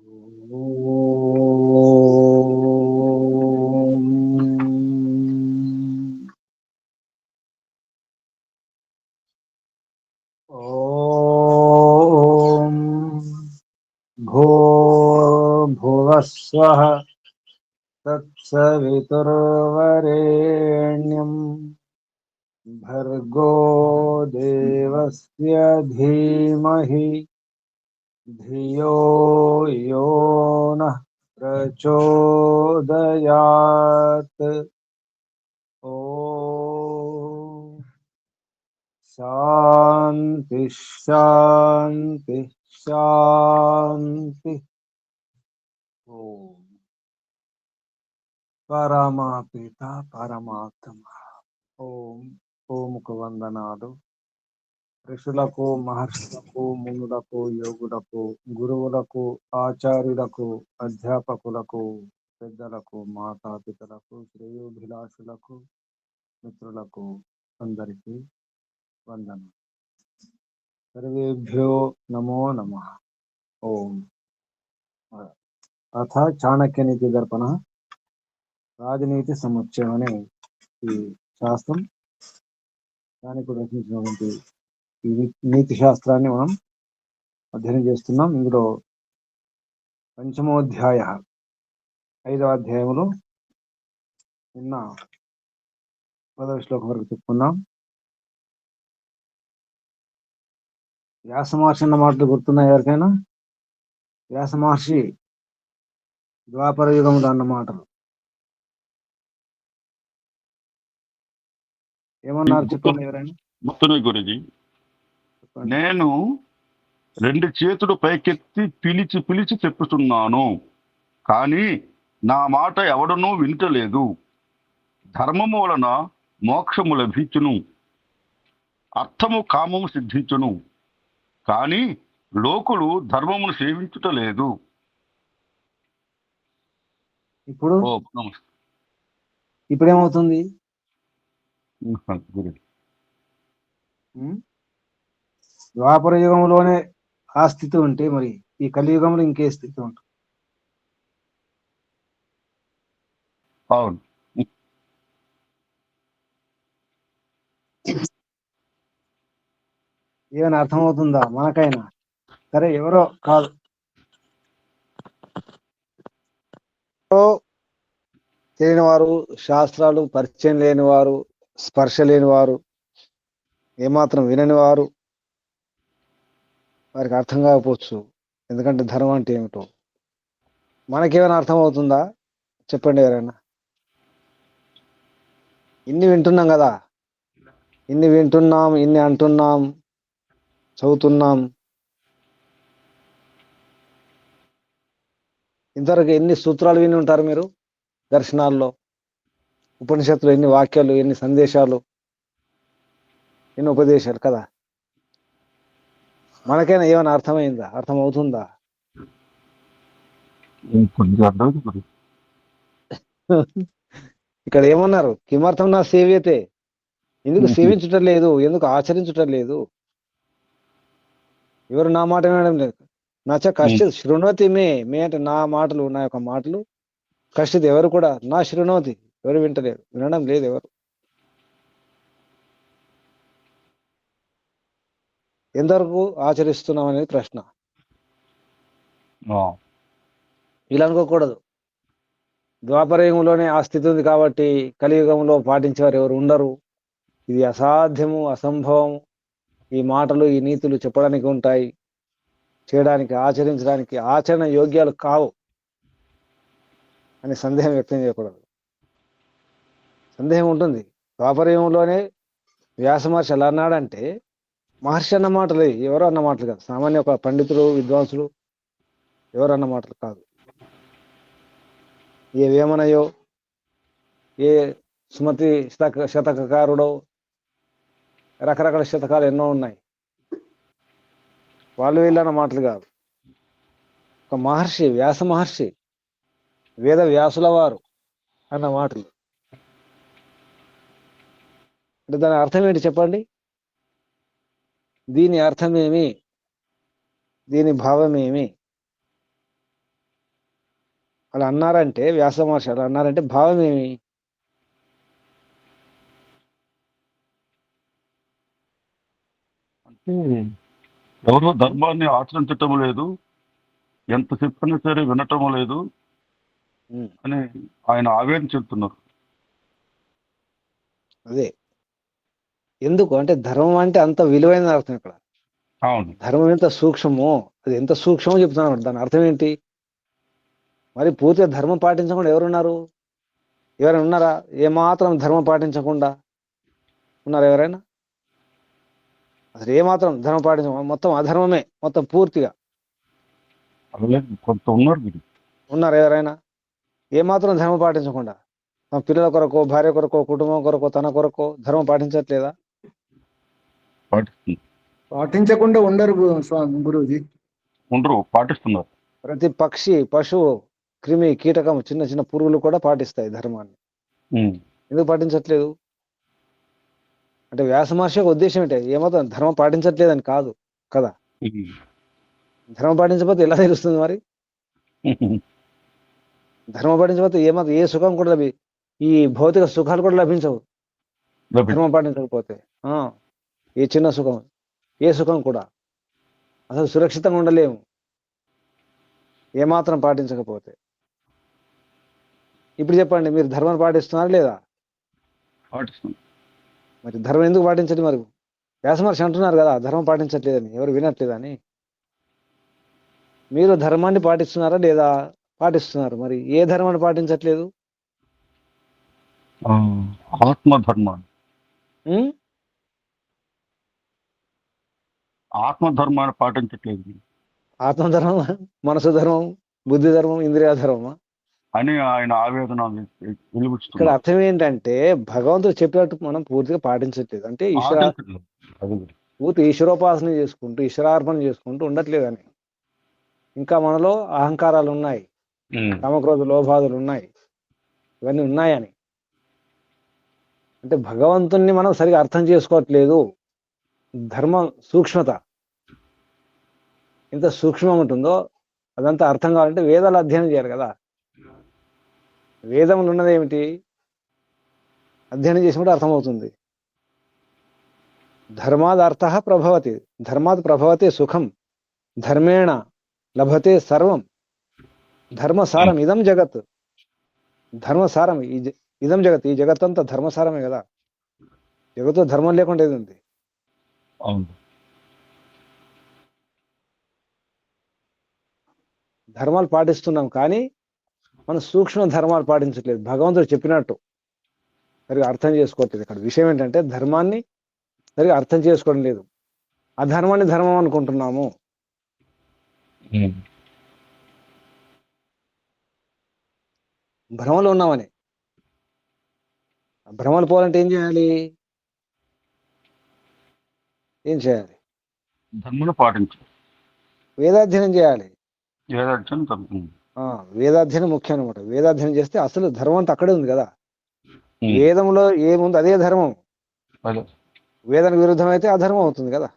ఓం భూర్భువస్వః తత్సవితుర్వరేణ్యం భర్గో దేవస్య ధీమహి ధియో యో నః ప్రచోదయాత్. ఓం శాంతి శాంతి శాంతి. ఓం పరమపిత పరమాత్మ. ఓం ఓముకు వందనాలు. ఋషులకు, మహర్షులకు, మునులకు, యోగులకు, గురువులకు, ఆచార్యులకు, అధ్యాపకులకు, పెద్దలకు, మాతాపితలకు, శ్రేయోభిలాషులకు, మిత్రులకు అందరికీ వందనం. సర్వేభ్యో నమో నమః. ఓం అథ చాణక్య నీతి దర్పణ రాజనీతి సముచ్చయం అనే ఈ శాస్త్రం చాణక్యుడు రచించినటువంటి ఈ నీతి శాస్త్రాన్ని మనం అధ్యయనం చేస్తున్నాం. ఇందులో పంచమోధ్యాయ 5వ అధ్యాయంలో నిన్న 10వ శ్లోకం వరకు చెప్పుకున్నాం. వ్యాస మహర్షి అన్న మాటలు గుర్తున్నాయి ఎవరికైనా? వ్యాస మహర్షి ద్వాపర యుగంలో అన్న మాటలు ఏమన్నారు చెప్పండి ఎవరైనా? గుర్తున్నాయి గురుజీ. నేను 2 చేతులు పైకెత్తి పిలిచి పిలిచి చెప్పుతున్నాను, కానీ నా మాట ఎవడనూ వింటలేదు. ధర్మము వలన మోక్షము లభించును, అర్థము కామము సిద్ధించును, కానీ లోకులు ధర్మమును సేవించుటలేదు. ఇప్పుడు ఓ నమస్తే ఇప్పుడేమవుతుంది? గురుజీ. ద్వాపర యుగంలోనే ఆ స్థితి ఉంటే మరి ఈ కలియుగంలో ఇంకే స్థితి ఉంటుంది? అవును. ఏమైనా అర్థమవుతుందా మనకైనా? సరే, ఎవరో కాదు, తెలియని వారు, శాస్త్రాలు పరిచయం లేని వారు, స్పర్శ లేని వారు, ఏమాత్రం వినని వారు, వారికి అర్థం కాకపోవచ్చు. ఎందుకంటే ధర్మం అంటే ఏమిటో మనకేమైనా అర్థం అవుతుందా? చెప్పండి ఎవరైనా. ఇన్ని వింటున్నాం కదా, ఇన్ని వింటున్నాం, ఇన్ని అంటున్నాం, చదువుతున్నాం. ఇంతవరకు ఎన్ని సూత్రాలు విని ఉంటారు మీరు? దర్శనాల్లో, ఉపనిషత్తులు ఎన్ని వాక్యాలు, ఎన్ని సందేశాలు, ఎన్ని ఉపదేశాలు కదా. మనకైనా ఏమైనా అర్థమైందా? అర్థమవుతుందా? ఇక్కడ ఏమన్నారు? కిమర్థం నా సేవ్యతే, ఎందుకు సేవించటం లేదు, ఎందుకు ఆచరించటం లేదు, ఎవరు నా మాట వినడం లేదు. నచ్చ కశ్చిత్ శృణోతి మే, మే అంటే నా మాటలు, నా యొక్క మాటలు, కశ్చిత్ ఎవరు కూడా నా శృణోతి, ఎవరు వింటలేరు, వినడం లేదు ఎవరు. ఎంతవరకు ఆచరిస్తున్నాం అనేది ప్రశ్న. ఇలా అనుకోకూడదు. ద్వాపరయుగంలోనే ఆ స్థితి ఉంది కాబట్టి కలియుగంలో పాటించేవారు ఎవరు ఉండరు. ఇది అసాధ్యము, అసంభవం. ఈ మాటలు, ఈ నీతులు చెప్పడానికి ఉంటాయి, చేయడానికి, ఆచరించడానికి ఆచరణ యోగ్యాలు కావు అని సందేహం వ్యక్తం చేయకూడదు. సందేహం ఉంటుంది. ద్వాపరయుగంలోనే వ్యాస మహర్షి ఎలా అన్నాడంటే, మహర్షి అన్న మాటలు ఎవరు అన్న మాటలు కాదు, సామాన్య ఒక పండితులు, విద్వాంసులు ఎవరు అన్న మాటలు కాదు. ఏ వేమనయో, ఏ సుమతి శతకకారుడో, రకరకాల శతకాలు ఎన్నో ఉన్నాయి, వాళ్ళు వీళ్ళన్న మాటలు కాదు. ఒక మహర్షి, వ్యాస మహర్షి, వేద వ్యాసుల వారు అన్న మాటలు. అంటే దాని అర్థం ఏంటి చెప్పండి? దీని అర్థమేమి, దీని భావమేమి? అలా అన్నారంటే, వ్యాస మహర్షి అలా అన్నారంటే భావం ఏమి? అంటే ఎవరో ధర్మాన్ని ఆచరించటం లేదు, ఎంత చెప్పినా సరే వినటం లేదు ఉమ్, అని ఆయన ఆవేదన చెప్తున్నారు. అదే ఎందుకు అంటే ధర్మం అంటే అంత విలువైన అర్థం ఇక్కడ. అవును. ధర్మం ఎంత సూక్ష్మమో, అది ఎంత సూక్ష్మమో చెప్తున్నాను. దాని అర్థం ఏంటి? మరి పూర్తిగా ధర్మం పాటించకుండా ఎవరున్నారు? ఎవరైనా ఉన్నారా? ఏమాత్రం ధర్మం పాటించకుండా ఉన్నారా ఎవరైనా? అసలు ఏమాత్రం ధర్మం పాటించకుండా మొత్తం అధర్మమే, మొత్తం పూర్తిగా అలాగే కొంత ఉన్నారు గురు. ఉన్నారా ఎవరైనా? ఏమాత్రం ధర్మం పాటించకుండా తమ పిల్లల కొరకు, భార్య కొరకు, కుటుంబం కొరకు, తన కొరకు ధర్మం పాటించట్లేదా? పాటిస్తున్నారు. పాటించకుండా ఉండరు గురూజీ. ఉండరు, పాటిస్తున్నారు. ప్రతి పక్షి, పశువు, క్రిమి, కీటకం, చిన్న చిన్న పురుగులు కూడా పాటిస్తాయి ధర్మాన్ని. ఉమ్. ఎందుకు పాటించట్లేదు? అంటే వ్యాస మహర్షి యొక్క ఉద్దేశం ఏంటి? ఏమాత్రం ధర్మం పాటించట్లేదని కాదు కదా. ఉమ్. ధర్మం పాటించకపోతే ఎలా తెలుస్తుంది మరి? ధర్మం పాటించకపోతే ఏమాత్రం ఏ సుఖం కూడా ఈ భౌతిక సుఖాలు కూడా లభించవు ధర్మం పాటించకపోతే. ఆ ఏ చిన్న సుఖం, ఏ సుఖం కూడా అసలు సురక్షితంగా ఉండలేము ఏమాత్రం పాటించకపోతే. ఇప్పుడు చెప్పండి, మీరు ధర్మాన్ని పాటిస్తున్నారా లేదా? పాటిస్తున్నారు. మరి ధర్మం ఎందుకు పాటించండి? మరి వ్యాస మహర్షి అంటున్నారు కదా ధర్మం పాటించట్లేదని, ఎవరు వినట్లేదని. మీరు ధర్మాన్ని పాటిస్తున్నారా లేదా? పాటిస్తున్నారు. మరి ఏ ధర్మాన్ని పాటించట్లేదు? ఆత్మధర్మాన్ని ఉం? ఆత్మధర్మాన్ని పాటించట్లేదు ఆత్మధర్మం, మనసు ధర్మం, బుద్ధి ధర్మం, ఇంద్రియ ధర్మమా అని ఆయన ఆవేదన ఇక్కడ వెలుగుతున్నారు. అర్థం ఏంటంటే భగవంతుడు చెప్పినట్టు మనం పూర్తిగా పాటించట్లేదు. అంటే పాటించట్లేదు. అది కూడా. పూర్తి ఈశ్వరోపాసన చేసుకుంటూ, ఈశ్వరార్పణ చేసుకుంటూ ఉండట్లేదని. ఇంకా మనలో అహంకారాలు ఉన్నాయి, ఉమ్. కామక్రోధ లోభాదులు ఉన్నాయి, ఇవన్నీ ఉన్నాయని. అంటే భగవంతుణ్ణి మనం సరిగా అర్థం చేసుకోవట్లేదు. ధర్మం సూక్ష్మత ఎంత సూక్ష్మం ఉంటుందో అదంతా అర్థం కావాలంటే వేదాలు అధ్యయనం చేయాలి కదా. వేదములు ఉన్నది ఏమిటి? అధ్యయనం చేసినప్పుడు అర్థమవుతుంది. ధర్మాద్ అర్థ ప్రభవతి, ధర్మాత్ ప్రభవతే సుఖం, ధర్మేణ లభతే సర్వం, ధర్మసారం ఇదం జగత్. ధర్మసారం ఇదం జగత్, ఈ జగత్తంతా ధర్మసారమే కదా. జగత్తు ధర్మం లేకుండా ఏది ఉంది? అవును. ధర్మాలు పాటిస్తున్నాం కానీ మనం సూక్ష్మ ధర్మాలు పాటించట్లేదు. భగవంతుడు చెప్పినట్టు సరిగా అర్థం చేసుకోవట్లేదు. ఇక్కడ విషయం ఏంటంటే ధర్మాన్ని సరిగా అర్థం చేసుకోవడం లేదు. అధర్మాన్ని ధర్మం అనుకుంటున్నాము. ఉమ్. భ్రమలో ఉన్నామని. భ్రమలు పోవాలంటే ఏం చేయాలి? ఏం చేయాలి? ధర్మను పాటించు. వేదాధ్యయనం చేయాలి. ఏదైనా ధర్మం. వేదాధ్యయనం ముఖ్యం అనమాట. వేదాధ్యయనం చేస్తే అసలు ధర్మం అంతా అక్కడే ఉంది కదా. ఉమ్. వేదంలో ఏముంది అదే ధర్మం. అదే. వేదానికి విరుద్ధం అయితే అధర్మం అవుతుంది కదా.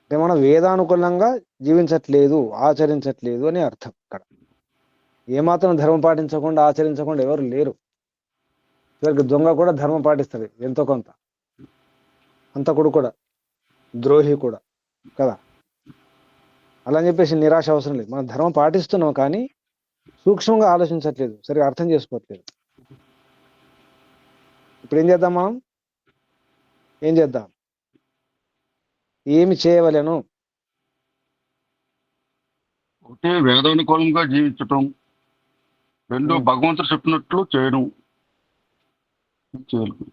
అంటే మనం వేదానుకూలంగా జీవించట్లేదు, ఆచరించట్లేదు అని అర్థం ఇక్కడ. ఏమాత్రం ధర్మం పాటించకుండా, ఆచరించకుండా ఎవరు లేరు. చివరికి దొంగ కూడా ధర్మం పాటిస్తుంది ఎంతో కొంత, హంతకుడు కూడా, ద్రోహి కూడా కదా. అలా అని చెప్పేసి నిరాశ అవసరం లేదు. మనం ధర్మం పాటిస్తున్నాం కానీ సూక్ష్మంగా ఆలోచించట్లేదు, సరిగా అర్థం చేసుకోవట్లేదు. ఇప్పుడు ఏం చేద్దాం? మనం ఏం చేద్దాం? ఏమి చేయవలెను? ఒకటి వేదానుకూలంగా జీవించటం, రెండు భగవంతుడు చెప్పినట్లు చేయడం. చేయాలి.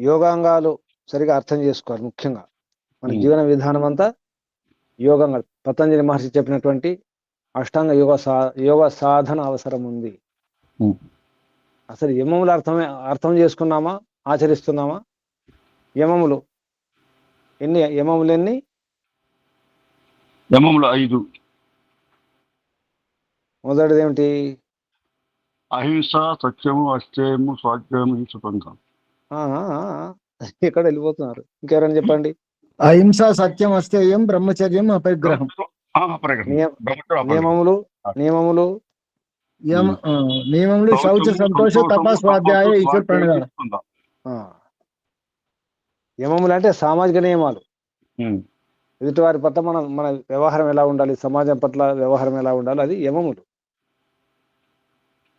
యోగాంగాలు సరిగా అర్థం చేసుకోవాలి. ముఖ్యంగా మన జీవన విధానం అంతా యోగంగా, పతంజలి మహర్షి చెప్పినటువంటి అష్టాంగ యోగ సాధన అవసరం ఉంది. అసలు యమములు అర్థం చేసుకున్నామా, ఆచరిస్తున్నామా? యమములు ఎన్ని? యమములు ఎన్ని? యమములు 5. మొదటిది ఏమిటి? అహింస, సత్యము, అస్థేయము, స్వాధ్యాయము, సుతంగా. ఎక్కడ వెళ్ళిపోతున్నారు? ఇంకెవరైనా చెప్పండి. అహింస, సత్యం, అస్థేయం, బ్రహ్మచర్యం, అపరిగ్రహం. నియమములు నియమములు నియమములు శౌచ సంతోష తప స్వాధ్యాయ ఈశ్వర ప్రణగాఢ. తీసుకుందాం. ఆ, యమములు అంటే సామాజిక నియమాలు. ఉమ్, ఎదుటివారి పట్ల మన వ్యవహారం ఎలా ఉండాలి, సమాజం పట్ల వ్యవహారం ఎలా ఉండాలి, అది యమములు.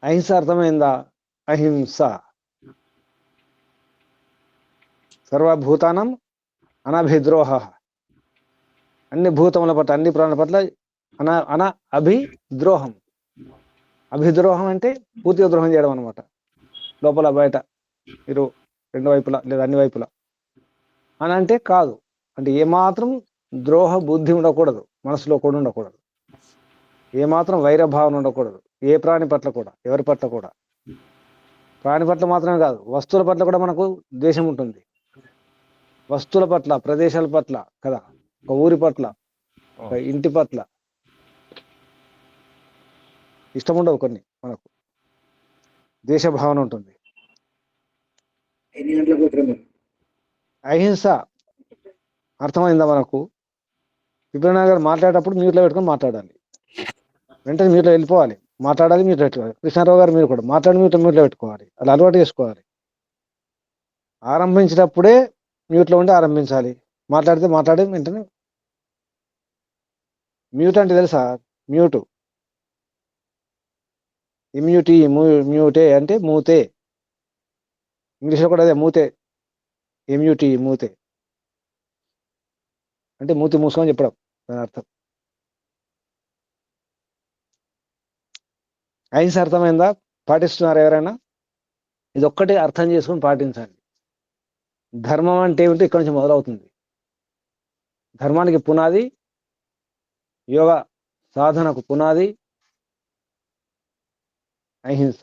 అహింస అర్థమైందా? అహింస సర్వభూతానం అనభిద్రోహ, అన్ని భూతముల పట్ల అన్ని ప్రాణుల పట్ల అన అభిద్రోహం. అభిద్రోహం అంటే పూర్తిగా ద్రోహం చేయడం అనమాట, లోపల బయట మీరు రెండు వైపులా లేదా అన్ని వైపులా. అని అంటే కాదు, అంటే ఏమాత్రం ద్రోహ బుద్ధి ఉండకూడదు, మనసులో కూడా ఉండకూడదు, ఏమాత్రం వైరభావన ఉండకూడదు ఏ ప్రాణి పట్ల కూడా, ఎవరి పట్ల కూడా. ప్రాణి పట్ల మాత్రమే కాదు, వస్తువుల పట్ల కూడా మనకు ద్వేషం ఉంటుంది. వస్తువుల పట్ల, ప్రదేశాల పట్ల కదా, ఒక ఊరి పట్ల, ఒక ఇంటి పట్ల ఇష్టం ఉండవు కొన్ని, మనకు ద్వేష భావన ఉంటుంది. అహింస అర్థమైందా మనకు? విప్రనాథ్ గారు మాట్లాడేటప్పుడు మ్యూట్లో పెట్టుకొని మాట్లాడాలి, వెంటనే మ్యూట్లో వెళ్ళిపోవాలి, మాట్లాడాలి మ్యూట్లో పెట్టుకోవాలి. కృష్ణారావు గారు మీరు కూడా మాట్లాడి మ్యూట్లో పెట్టుకోవాలి, అలా అలవాటు చేసుకోవాలి. ఆరంభించేటప్పుడే మ్యూట్లో ఉండి ఆరంభించాలి, మాట్లాడితే మాట్లాడే వెంటనే. మ్యూట్ అంటే తెలుసా? మ్యూట్, ఇమ్యూటీ, మ్యూటే అంటే మూతే. ఇంగ్లీష్లో కూడా అదే మూతే, ఇమ్యూటీ మూతే అంటే మూతి మూసుకోని చెప్పడం, దాని అర్థం. అహింస అర్థమైందా? పాటిస్తున్నారు ఎవరైనా? ఇది ఒక్కటే అర్థం చేసుకొని పాటించండి. ధర్మం అంటే ఏమిటి ఇక్కడి నుంచి మొదలవుతుంది. ధర్మానికి పునాది, యోగ సాధనకు పునాది అహింస.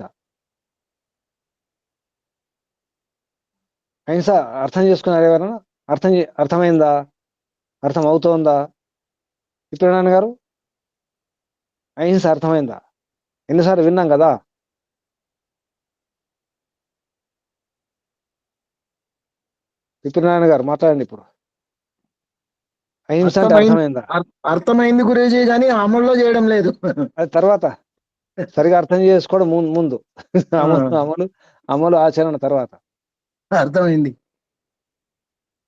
అహింస అర్థం చేసుకున్నారు ఎవరైనా? అర్థమైందా? అర్థం అవుతోందా? విప్రనారాయణ గారు, అహింస అర్థమైందా? ఎన్నిసార్లు విన్నాం కదా. విప్రనారాయణ గారు మాట్లాడండి ఇప్పుడు. అహింస అంటే అర్థమైందా? అర్థమైంది గురూజీ, కానీ అమల్లో చేయడం లేదు. అది తర్వాత సరిగా అర్థం చేసుకోవడం ముందు, అమలు ఆచరణ తర్వాత. అర్థమైంది.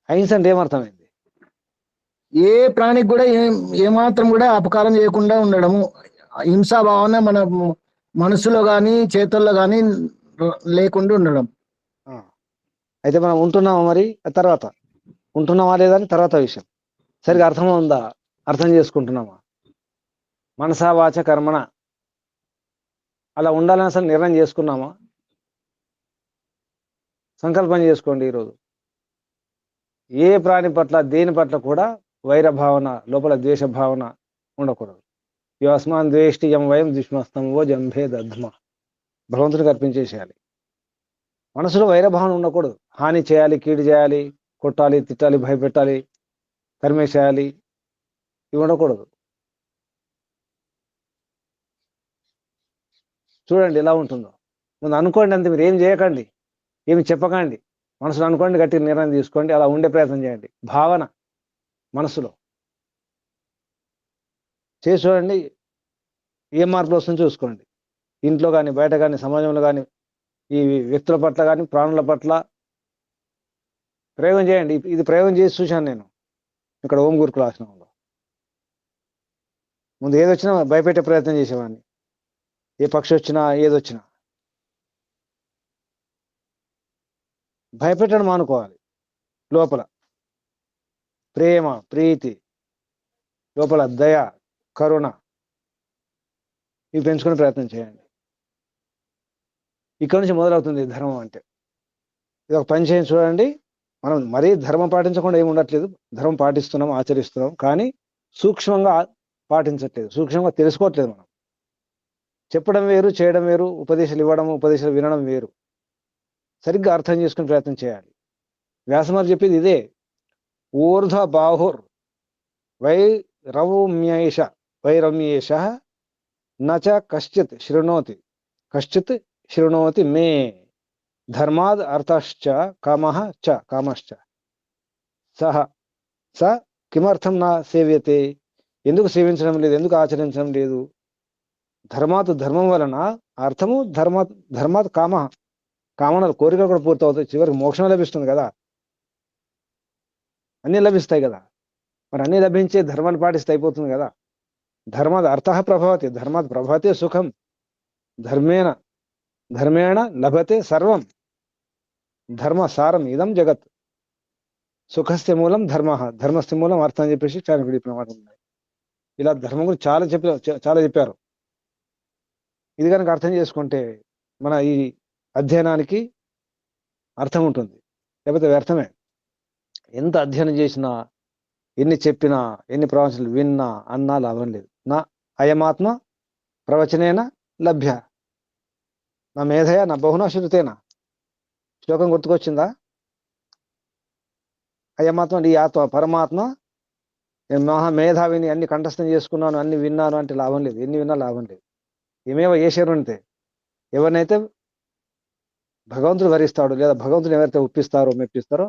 అహింస అంటే ఏమర్థమైంది? ఏ ప్రాణికి కూడా ఏమాత్రం కూడా అపకారం చేయకుండా ఉండడము. హింసా భావన మన మనసులో గాని చేతుల్లో గాని లేకుండా ఉండడం. అయితే మనం ఉంటున్నామా మరి? తర్వాత ఉంటున్నామా లేదా అని తర్వాత విషయం. సరిగా అర్థం ఉందా? అర్థం చేసుకుంటున్నామా? మనసా వాచ కర్మణ అలా ఉండాలని అసలు నిర్ణయం చేసుకున్నామా? సంకల్పం చేసుకోండి ఈరోజు. ఏ ప్రాణి పట్ల, దేని పట్ల కూడా వైర భావన, లోపల ద్వేష భావన ఉండకూడదు. యోస్మాన్ ద్వేష్టి యం వయం దుష్మస్తం ఓ జంభే దద్మ, భగవంతుడికి అర్పించేసేయాలి. మనసులో వైరభావన ఉండకూడదు. హాని చేయాలి, కీడు చేయాలి, కొట్టాలి, తిట్టాలి, భయపెట్టాలి, తరిమేసేయాలి, ఇవి ఉండకూడదు. చూడండి ఎలా ఉంటుందో. ముందు అనుకోండి అంతే, మీరు ఏం చేయకండి, ఏమి చెప్పకండి, మనసులో అనుకోండి, గట్టి నిర్ణయం తీసుకోండి, అలా ఉండే ప్రయత్నం చేయండి. భావన మనసులో చేసి చూడండి, ఏ మార్పులు వస్తుందో చూసుకోండి. ఇంట్లో కానీ, బయట కానీ, సమాజంలో కానీ, ఈ వ్యక్తుల పట్ల కానీ, ప్రాణుల పట్ల ప్రయోగం చేయండి. ఇది ప్రయోగం చేసి చూశాను నేను ఇక్కడ ఓం గురుకుల ఆశ్రమంలో. ముందు ఏదొచ్చినా భయపెట్టే ప్రయత్నం చేసేవాడిని, ఏ పక్షి వచ్చినా ఏదొచ్చినా భయపెట్టడం మానుకోవాలి. లోపల ప్రేమ, ప్రీతి, లోపల దయ, కరుణ, ఇవి పెంచుకునే ప్రయత్నం చేయండి. ఇక్కడ నుంచి మొదలవుతుంది ధర్మం అంటే. ఇది ఒక పని చేయండి చూడండి. మనం మరీ ధర్మం పాటించకుండా ఏమి ఉండట్లేదు, ధర్మం పాటిస్తున్నాం, ఆచరిస్తున్నాం, కానీ సూక్ష్మంగా పాటించట్లేదు, సూక్ష్మంగా తెలుసుకోవట్లేదు. మనం చెప్పడం వేరు, చేయడం వేరు, ఉపదేశాలు ఇవ్వడం, ఉపదేశాలు వినడం వేరు. సరిగ్గా అర్థం చేసుకునే ప్రయత్నం చేయాలి. వ్యాసమారు చెప్పేది ఇదే, ఊర్ధ్వ బాహుర్ వైరమ్యేష వైరమ్యేష నచ కశ్చిత్ శృణోతి మే ధర్మాద్ అర్థశ్చ కామః చ కామశ్చ సహ స కిమర్థం నా సేవ్యతే, ఎందుకు సేవించడం లేదు, ఎందుకు ఆచరించడం లేదు, ధర్మాత్ ధర్మం వలన అర్థము ధర్మాత్ కామ, కామనలు కోరికలు కూడా పూర్తవుతాయి, చివరికి మోక్షం లభిస్తుంది కదా, అన్నీ లభిస్తాయి కదా. మరి అన్నీ లభించే ధర్మాన్ని పాటిస్తే అయిపోతుంది కదా. ధర్మాత్ అర్థ ప్రభవతి, ధర్మాత్ ప్రభవతే సుఖం, ధర్మేణ ధర్మేణ లభతే సర్వం, ధర్మ సారం ఇదం జగత్, సుఖస్య మూలం ధర్మ, ధర్మస్య మూలం అర్థం అని చెప్పేసి చాణక్యుడు చెప్పిన మాట ఉన్నాయి. ఇలా ధర్మం గురించి చాలా చెప్పారు. ఇది కనుక అర్థం చేసుకుంటే మన ఈ అధ్యయనానికి అర్థం ఉంటుంది, లేకపోతే వ్యర్థమే. ఎంత అధ్యయనం చేసినా, ఎన్ని చెప్పినా, ఎన్ని ప్రవచనాలు విన్నా అన్నా లాభం లేదు. నా అయమాత్మ ప్రవచనేన లభ్య, నా మేధయ నా బహునా శృతేనా. శ్లోకం గుర్తుకొచ్చిందా? అయమాత్మ అంటే ఈ ఆత్మ పరమాత్మ, నేను మేధావిని, అన్ని కంఠస్థం చేసుకున్నాను, అన్ని విన్నాను అంటే లాభం లేదు, ఎన్ని విన్నా లాభం లేదు. ఏమేవ ఏ శరణితే, ఎవరినైతే భగవంతుడు వరిస్తాడు లేదా భగవంతుని ఎవరైతే ఒప్పిస్తారో మెప్పిస్తారో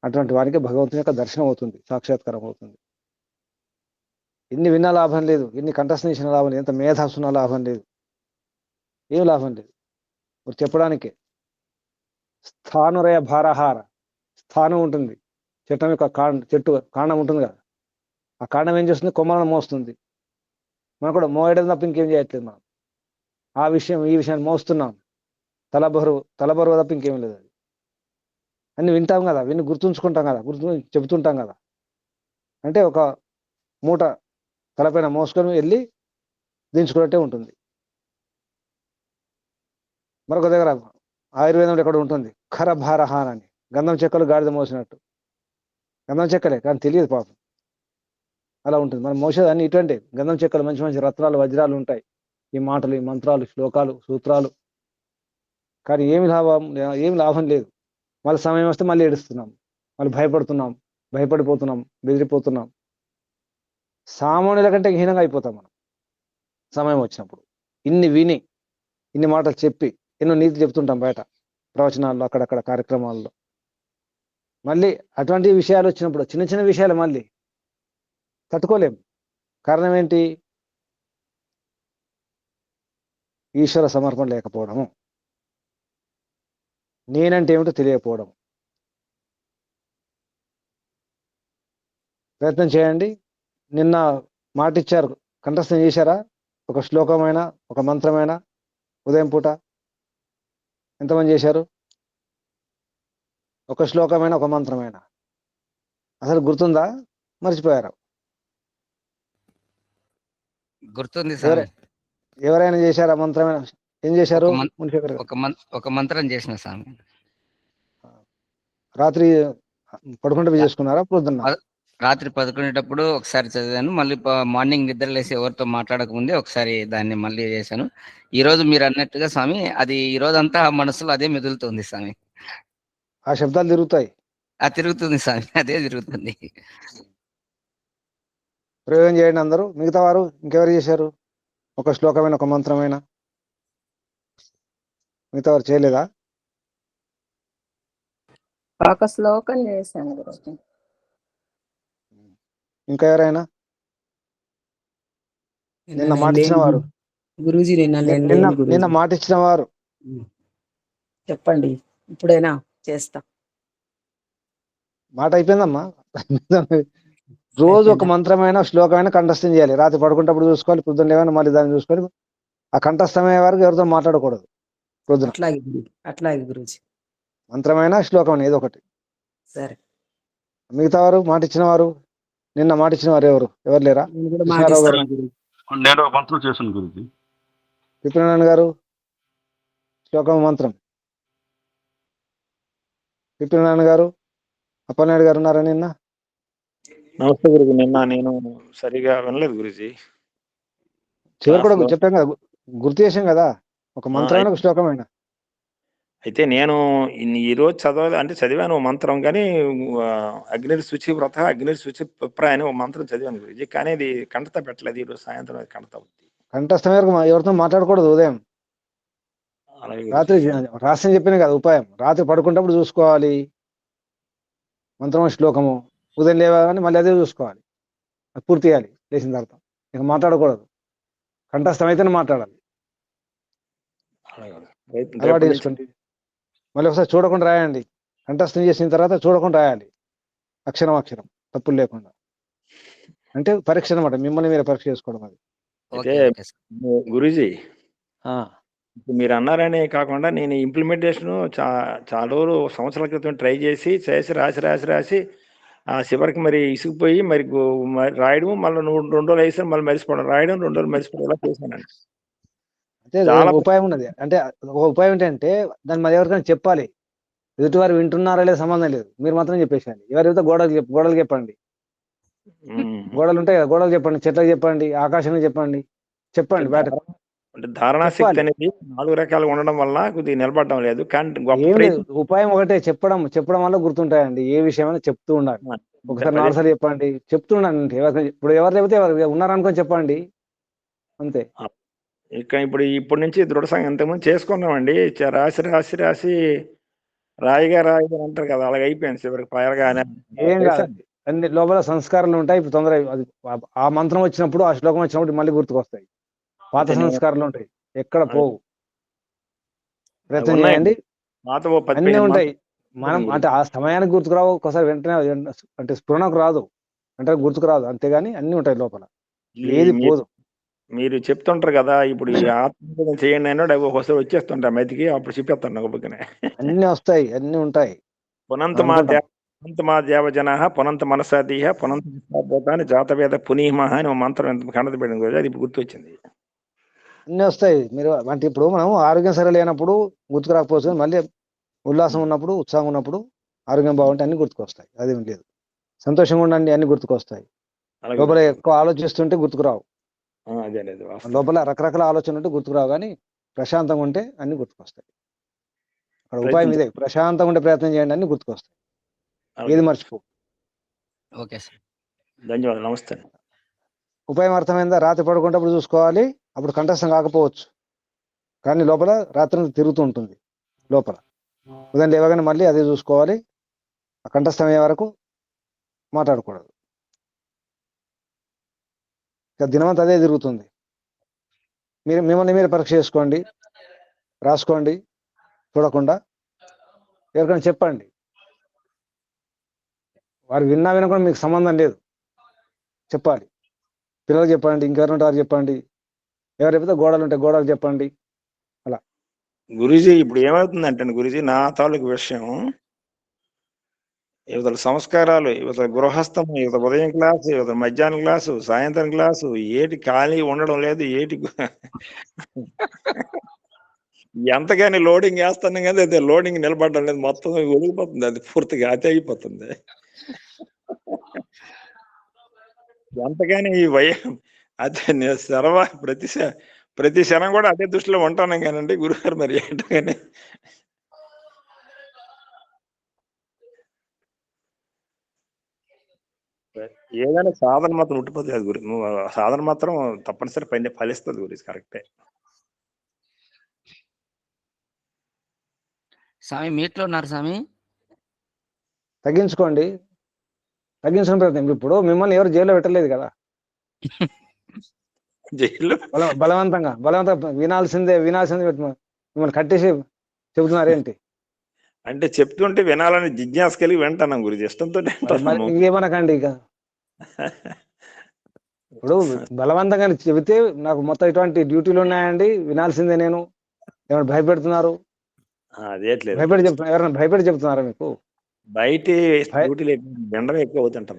అటువంటి వారికి భగవంతుని యొక్క దర్శనం అవుతుంది, సాక్షాత్కారం అవుతుంది. ఎన్ని విన్నా లాభం లేదు, ఎన్ని కంఠస్థం చేసిన లాభం లేదు, ఎంత మేధాసున్న లాభం లేదు, ఏం లాభం లేదు. మరి చెప్పడానికే స్థానురయ భారహార, స్థానం ఉంటుంది, చెట్టం యొక్క చెట్టు కాండం ఉంటుంది కదా, ఆ కాండం ఏం చేస్తుంది? కొమ్మలను మోస్తుంది. మనం కూడా మోయడం తప్ప ఇంకేం చేయట్లేదు. మనం ఈ విషయాన్ని మోస్తున్నాం, తలబరువు తప్ప ఇంకేం లేదు. అది అన్ని వింటాం కదా, విని గుర్తుంచుకుంటాం కదా, చెబుతుంటాం కదా. అంటే ఒక మూట తలపైన మోసుకొని వెళ్ళి దించుకున్నట్టే ఉంటుంది. మరొక దగ్గర ఆయుర్వేదంలో ఎక్కడ ఉంటుంది, ఖర భారహాన్ అని, గంధం చెక్కలు గాడిద మోసినట్టు. గంధం చెక్కలే కానీ తెలియదు పాపం, అలా ఉంటుంది. మనం మోసేది అన్ని ఇటువంటి గంధం చెక్కలు, మంచి మంచి రత్నాలు వజ్రాలు ఉంటాయి, ఈ మాటలు, ఈ మంత్రాలు, శ్లోకాలు, సూత్రాలు. కానీ ఏమి లాభం లేదు. మళ్ళీ సమయం వస్తే మళ్ళీ ఏడుస్తున్నాం, మళ్ళీ భయపడిపోతున్నాం, బెదిరిపోతున్నాం. సామాన్యుల కంటే హీనంగా అయిపోతాం మనం సమయం వచ్చినప్పుడు. ఇన్ని విని, ఇన్ని మాటలు చెప్పి, ఎన్నో నీతి చెప్తుంటాం బయట ప్రవచనాల్లో, అక్కడక్కడ కార్యక్రమాల్లో. మళ్ళీ అటువంటి విషయాలు వచ్చినప్పుడు, చిన్న చిన్న విషయాలు మళ్ళీ తట్టుకోలేం. కారణం ఏంటి? ఈశ్వర సమర్పణ లేకపోవడము, నేనంటే ఏమిటో తెలియకపోవడం. ప్రయత్నం చేయండి. నిన్న మాట ఇచ్చారు, కంఠస్థం చేశారా? ఒక శ్లోకమైనా, ఒక మంత్రమైనా ఉదయం పూట ఎంతమంది చేశారు? ఒక శ్లోకమైనా, ఒక మంత్రమైనా అసలు గుర్తుందా? మర్చిపోయారు? గుర్తుంది సార్. ఎవరైనా చేశారా మంత్రమైనా? ఏం చేశారు? ఒక మంత్రం చేసిన స్వామి. రాత్రి పడుకుంటే చేసుకున్నారా? పొద్దున్న రాత్రి పడుకునేటప్పుడు ఒకసారి చదివాను, మళ్ళీ మార్నింగ్ నిద్రలేసి ఎవరితో మాట్లాడక ముందే ఒకసారి దాన్ని మళ్ళీ చేశాను. ఈ రోజు మీరు అన్నట్టుగా స్వామి, అది ఈ రోజంతా మనసులో అదే మెదులుతుంది స్వామి. ఆ శబ్దాలు తిరుగుతాయి. తిరుగుతుంది స్వామి, అదే తిరుగుతుంది. ప్రయోగం చేయండి అందరూ. మిగతా వారు ఇంకెవరు చేశారు? ఒక శ్లోకమైన, ఒక మంత్రమైన మిగతా వారు చేయలేదా? ఒక శ్లోకం చేశాను గురుజీ. ఇంకా ఎవరైనా? నిన్న మాట ఇచ్చిన వారు గురూజీ నిన్న మాట ఇచ్చిన వారు చెప్పండి, ఇప్పుడైనా చేస్తా. మాట అయిపోయిందమ్మా. రోజు ఒక మంత్రమైన, శ్లోకమైన కంఠస్థం చేయాలి. రాత్రి పడుకుంటప్పుడు చూసుకోవాలి, పొద్దున్న లేవని మళ్ళీ దాన్ని చూసుకొని ఆ కంఠస్థమయ్యే వరకు ఎవరితో మాట్లాడకూడదు. పొద్దున అట్లాగే గురూజీ. మంత్రమైన, శ్లోకమైన ఏదో ఒకటి. సరే. మిగతా వారు మాట ఇచ్చిన వారు, నిన్న మాట ఇచ్చిన వారు ఎవరు లేరా? నేను ఒక మంత్రం చేశాను గురుజీ. విప్రనారాయణ గారు శ్లోకం, మంత్రం. విప్రనారాయణ గారు, అప్పలనాయుడు గారు ఉన్నారా నిన్న? నమస్తే గురుజీ. నిన్న నేను సరిగా వినలేదు గురుజీ. చివరి కూడా చెప్పాం కదా, గుర్తు చేసాం కదా, ఒక మంత్రమైన, ఒక శ్లోకమైన. అయితే నేను ఈ రోజు చదివాను మంత్రం, కానీ అగ్నిర్ శుచి వ్రత అగ్నిర్ శుచి పిప్ర అని ఒక మంత్రం చదివాను గురుజీ. కానీ అది కంటత పెట్టలేదు. ఈరోజు సాయంత్రం అది కంటత అవుతుంది. కంఠస్థం ఎవరితో మాట్లాడకూడదు ఉదయం. రాత్రి రాష్ట్రం చెప్పిన కదా ఉపాయం. రాత్రి పడుకుంటప్పుడు చూసుకోవాలి మంత్రము, శ్లోకము. ఉదయం లేవగానే మళ్ళీ అదే చూసుకోవాలి, అది పూర్తి చేయాలి లేచిన తర్వాత. ఇక మాట్లాడకూడదు. కంఠస్థం అయితేనే మాట్లాడాలి. అలాగే. అలవాటు రేపటి నుంచి చేసుకోండి. మళ్ళీ ఒకసారి చూడకుండా రాయండి. కంఠస్థం చేసిన తర్వాత చూడకుండా రాయాలి, అక్షరం అక్షరం తప్పులు లేకుండా. అంటే పరీక్ష అనమాట, మిమ్మల్ని మీరు పరీక్ష చేసుకోవడం అది. అయితే ఓకే ఓకే సార్. గురూజీ ఆ, ఇప్పుడు మీరు అన్నారనే కాకుండా నేను ఇంప్లిమెంటేషన్ చాలా రోజులు సంవత్సరాల క్రితం ట్రై చేసి రాసి చివరికి మరి ఇసుకుపోయి మరి రాయడం మళ్ళీ 2 రోజులు వేసాను, మళ్ళీ మరిచిపోవడం, రాయడం 2 రోజులు మరిచిపోవడం ఇలా చేశానండి. అంటే చాలా ఒక ఉపాయం ఉన్నది. అంటే ఒక ఉపాయం ఏంటంటే దాన్ని మరి ఎవరికైనా చెప్పాలి. ఎదుటివారు వింటున్నారా లేదా సంబంధం లేదు, మీరు మాత్రం చెప్పేసేయండి. ఎవరైతే గోడలు చెప్పండి, ఉమ్. గోడలు ఉంటాయి కదా, గోడలు చెప్పండి, చెట్లకు చెప్పండి, ఆకాశానికి చెప్పండి బయట అంటే ధారణా శక్తి చెప్పాలి. అనేది 4 రకాలుగా ఉండడం వల్ల కొద్దిగా నిలబడడం లేదు. కానీ గొప్ప ఏం లేదు, ప్రయత్నం. ఉపాయం ఒకటే, చెప్పడం వల్ల గుర్తుంటాయండి. ఏ విషయమైనా చెప్తూ ఉండాలి. ఒకసారి 4 సార్లు చెప్పండి, చెప్తూ ఉండండి. ఇప్పుడు ఎవరు చెబితే ఎవరు ఉన్నారనుకొని చెప్పండి, అంతే. ఇప్పటి నుంచి దృఢ సంఘం ఇంతకుముందు చేసుకున్నామండి. రాసి రాయిగా అంటారు కదా, అలాగ అయిపోయింది చివరికి పైరగానే ఏం కాదు, అన్ని లోపల సంస్కారాలు ఉంటాయి. ఇప్పుడు తొందర అది ఆ మంత్రం వచ్చినప్పుడు, ఆ శ్లోకం వచ్చినప్పుడు మళ్ళీ గుర్తుకొస్తాయి. పాత అంటే నేను- సంస్కారాలు ఉంటాయి, ఎక్కడ పోవు. ప్రయత్నం ఉన్నాయండి. చేయండి, పాత ఓ 10 అన్నీ 15 ఉంటాయి. మనం మంత్రాలు అంటే ఆ సమయానికి గుర్తుకురావు, ఒకసారి వెంటనే అంటే స్ఫురణకు రాదు, అంటే గుర్తుకురాదు, అంతేగాని అన్ని ఉంటాయి లోపల, ఏది పోదు. మీరు చెప్తుంటారు కదా, ఇప్పుడు ఈ ఆత్మ చేయండి అని ఒకసారి వచ్చేస్తుంటా మెతికి, అప్పుడు చెప్పేస్తాను ఒక బుక్కనే. అన్ని వస్తాయి, అన్ని ఉంటాయి. పునంత అనుకుంటాం. మా దేవజన పునంత మనసాదీహ పునంత అని జాతవేద పునీమహ అని ఒక మంత్రం ఎంత కన్నడ పెట్టింది కదా, అది ఇప్పుడు గుర్తొచ్చింది. అన్ని వస్తాయి. మీరు అంటే ఇప్పుడు మనం ఆరోగ్యం సరే లేనప్పుడు గుర్తుకు రాకపోవచ్చు, కానీ మళ్ళీ ఉల్లాసం ఉన్నప్పుడు, ఉత్సాహం ఉన్నప్పుడు, ఆరోగ్యం బాగుంటే అన్ని గుర్తుకొస్తాయి. అదేం లేదు. సంతోషంగా ఉండండి, అన్ని గుర్తుకొస్తాయి. అలాగే లోపల గుర్తు. ఎక్కువ ఆలోచిస్తుంటే గుర్తుకురావు. అదే లేదు వాస్తవం. లోపల రకరకాల ఆలోచనలు ఉంటే గుర్తుకురావు, కానీ ప్రశాంతంగా ఉంటే అన్ని గుర్తుకొస్తాయి. అక్కడ ఉపాయం ప్రయత్నం ఇదే, ప్రశాంతంగా ఉండే ప్రయత్నం చేయండి, అన్ని గుర్తుకొస్తాయి. అలాగే. ఏది మర్చిపో. Okay sir. ధన్యవాదాలు, నమస్తే. ఉపాయం అర్థమైందా? రాత్రి పడుకునేటప్పుడు చూసుకోవాలి, అప్పుడు కంఠస్థం కాకపోవచ్చు, కానీ లోపల రాత్రి తిరుగుతూ ఉంటుంది లోపల. ఉదయం లేవగానే మళ్ళీ అదే చూసుకోవాలి. ఆ కంఠస్థం అయ్యే వరకు మాట్లాడకూడదు. ఇక దినమంతా అదే తిరుగుతుంది. మిమ్మల్ని మీరు పరీక్ష చేసుకోండి, రాసుకోండి, చూడకుండా. ఎవరికైనా చెప్పండి, వారు వినకుండా మీకు సంబంధం లేదు, చెప్పాలి. పిల్లలకు చెప్పండి, ఇంకెవరు ఉంటారు చెప్పండి, ఎవరు చెప్తే గోడలు ఉంటాయి గోడలు చెప్పండి. గురూజీ ఇప్పుడు ఏమవుతుందంటే గురూజీ, నా తాలూకు విషయం యువతల సంస్కారాలు, యువతల గృహస్థము, యువత ఉదయం క్లాసు, యువత మధ్యాహ్నం క్లాసు, సాయంత్రం క్లాసు, ఏటి ఖాళీ ఉండడం లేదు, ఎంతగాని లోడింగ్ వేస్తున్నాం కదా, అదే లోడింగ్ నిలబడడం లేదు, మొత్తం ఒలిగిపోతుంది, అది పూర్తిగా అతి అయిపోతుంది. ఎంతగాని ఈ అదే ప్రతి క్షణం కూడా అదే దృష్టిలో ఉంటాను కానండి గురుగారు, మరి ఏంటగానే ఏదైనా సాధన మాత్రం ఉండిపోతుంది కదా గురి, సాధన మాత్రం తప్పనిసరి పైన ఫలిస్తుంది గురించి, కరెక్టే. స్వామి మీట్లో ఉన్నారు స్వామి. తగ్గించుకోండి, తగ్గించుకునే ప్రయత్నం. ఇప్పుడు మిమ్మల్ని ఎవరు జైల్లో పెట్టలేదు కదా, జైల్లో బలవంతంగా వినాల్సిందే మిమ్మల్ని కట్టేసి చెబుతున్నారేంటి? అంటే చెప్తుంటే వినాలని జిజ్ఞాస కలిగి వింటాను గురించి, ఇష్టంతో వింటాను. ఇంకేమనకండి. ఇక ఇప్పుడు బలవంతంగా చెబితే, నాకు మొత్తం ఇటువంటి డ్యూటీలు ఉన్నాయండి, వినాల్సిందే నేను, ఏమైనా భయపెడుతున్నారు? అదేట్లేదు, ఎవరైనా భయపెట్టి చెప్తున్నారా మీకు? బయట డ్యూటీలు వినడం ఎక్కువ అవుతుంటాం.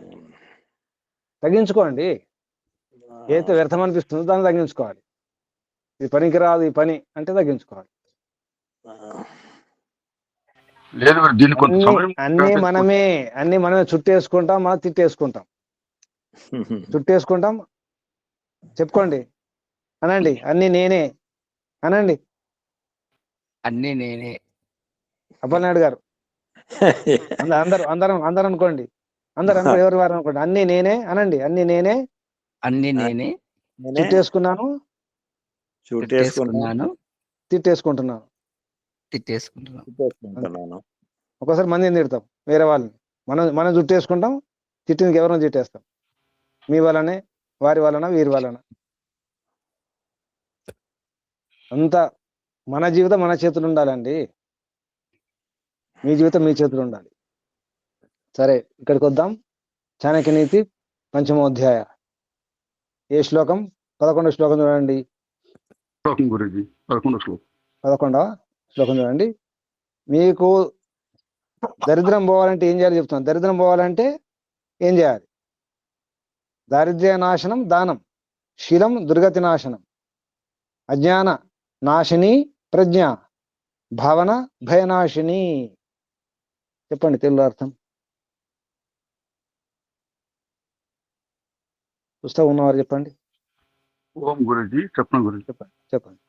తగ్గించుకోండి. ఏదైతే వ్యర్థం అనిపిస్తుందో దాన్ని తగ్గించుకోవాలి. ఇది పనికి రాదు ఈ పని అంటే తగ్గించుకోవాలి. లేదు మరి దీనికి కొంత సమయం అన్ని మనమే చుట్టేసుకుంటాం, మనం తిట్టేసుకుంటాం, చుట్టేసుకుంటాం. చెప్పుకోండి, అనండి, అన్ని నేనే అనండి. అన్ని నేనే. అప్పలనాయుడు గారు అందరం అనుకోండి, ఎవరు వారు అనుకోండి, అన్ని నేనే అనండి. అన్ని నేనే, అన్ని నేనే చుట్టేసుకున్నాను, చుట్టేసుకున్నాను, తిట్టేసుకుంటున్నాను. ఒకసారి మందిని తిడతాం, వేరే వాళ్ళని. మనం చుట్టేసుకుంటాం, తిట్టిందికి ఎవరిని తిట్టేస్తాం, మీ వల్లనే, వారి వలన, వీరి వలన. అంతా మన జీవితం మన చేతులు ఉండాలండి. మీ జీవితం మీ చేతులు ఉండాలి. సరే, ఇక్కడికి వద్దాం. చాణక్య నీతి 5వ అధ్యాయ. ఏ శ్లోకం? 11వ శ్లోకం చూడండి. శ్లోకం గురించి 11వ శ్లోకం. 11వ శ్లోకం చూడండి. మీకు దరిద్రం పోవాలంటే ఏం చేయాలి చెప్తున్నాను. దరిద్రం పోవాలంటే ఏం చేయాలి? దారిద్ర్య నాశనం దానం, శీలం దుర్గతి నాశనం, అజ్ఞాన నాశిని ప్రజ్ఞ, భావన భయనాశిని. చెప్పండి తెలుగు అర్థం. పుస్తకం ఉన్నవారు చెప్పండి. ఓం గురించి చెప్పడం గురించి. చెప్పండి.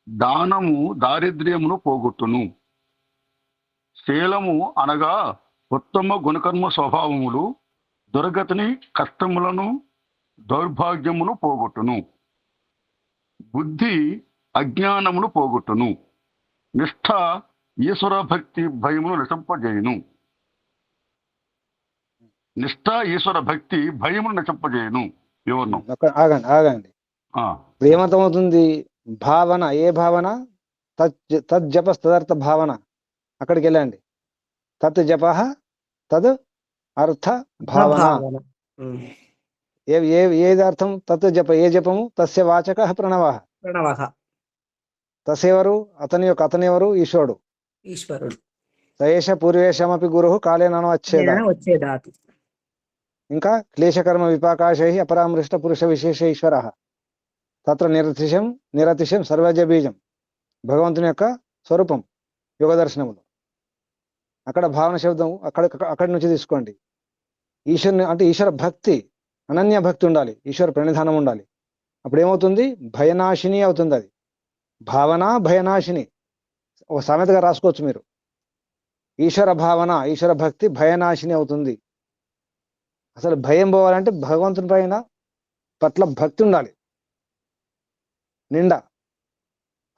దానము దారిద్ర్యమును పోగొట్టును. శీలము అనగా ఉత్తమ గుణకర్మ స్వభావములు దుర్గతిని కష్టములను దౌర్భాగ్యమును పోగొట్టును. బుద్ధి అజ్ఞానమును పోగొట్టును. నిష్ఠ ఈశ్వర భక్తి భయమును నశింపజేయును. నిష్ఠ ఈశ్వర భక్తి భయమును నశింపజేయును. వివరణం. ఆగండి. ఇప్పుడు ఏమర్థమవుతుంది? భావన, ఏ భావన? తజ్జప తదర్థ భావన. అక్కడికి వెళ్ళండి. తత్ జప తద్ అర్థ భావన. ఏది అర్థం? తత్ జప, ఏ జపము? తస్య వాచక ప్రణవ. తసేవరు? అతనెవరు? ఈశ్వరుడు. సయేష పూర్వేశమపి గురు కాలేన వచ్చేదాత్. ఇంకా క్లేశకర్మ విపాకాశై అపరామృష్ట పురుష విశేష ఈశ్వర తత్ర నిరతిశం సర్వజ బీజం. భగవంతుని యొక్క స్వరూపం యోగ దర్శనములు. అక్కడ భావన శబ్దం అక్కడి నుంచి తీసుకోండి. ఈశ్వరుని అంటే ఈశ్వర భక్తి, అనన్య భక్తి ఉండాలి. ఈశ్వర ప్రణిధానం ఉండాలి. అప్పుడు ఏమవుతుంది? భయనాశిని అవుతుంది. అది భావన భయనాశిని. ఒక సామెతగా రాసుకోవచ్చు మీరు. ఈశ్వర భావన, ఈశ్వర భక్తి భయనాశిని అవుతుంది. అసలు భయం పోవాలంటే భగవంతుని పట్ల భక్తి ఉండాలి నిండా.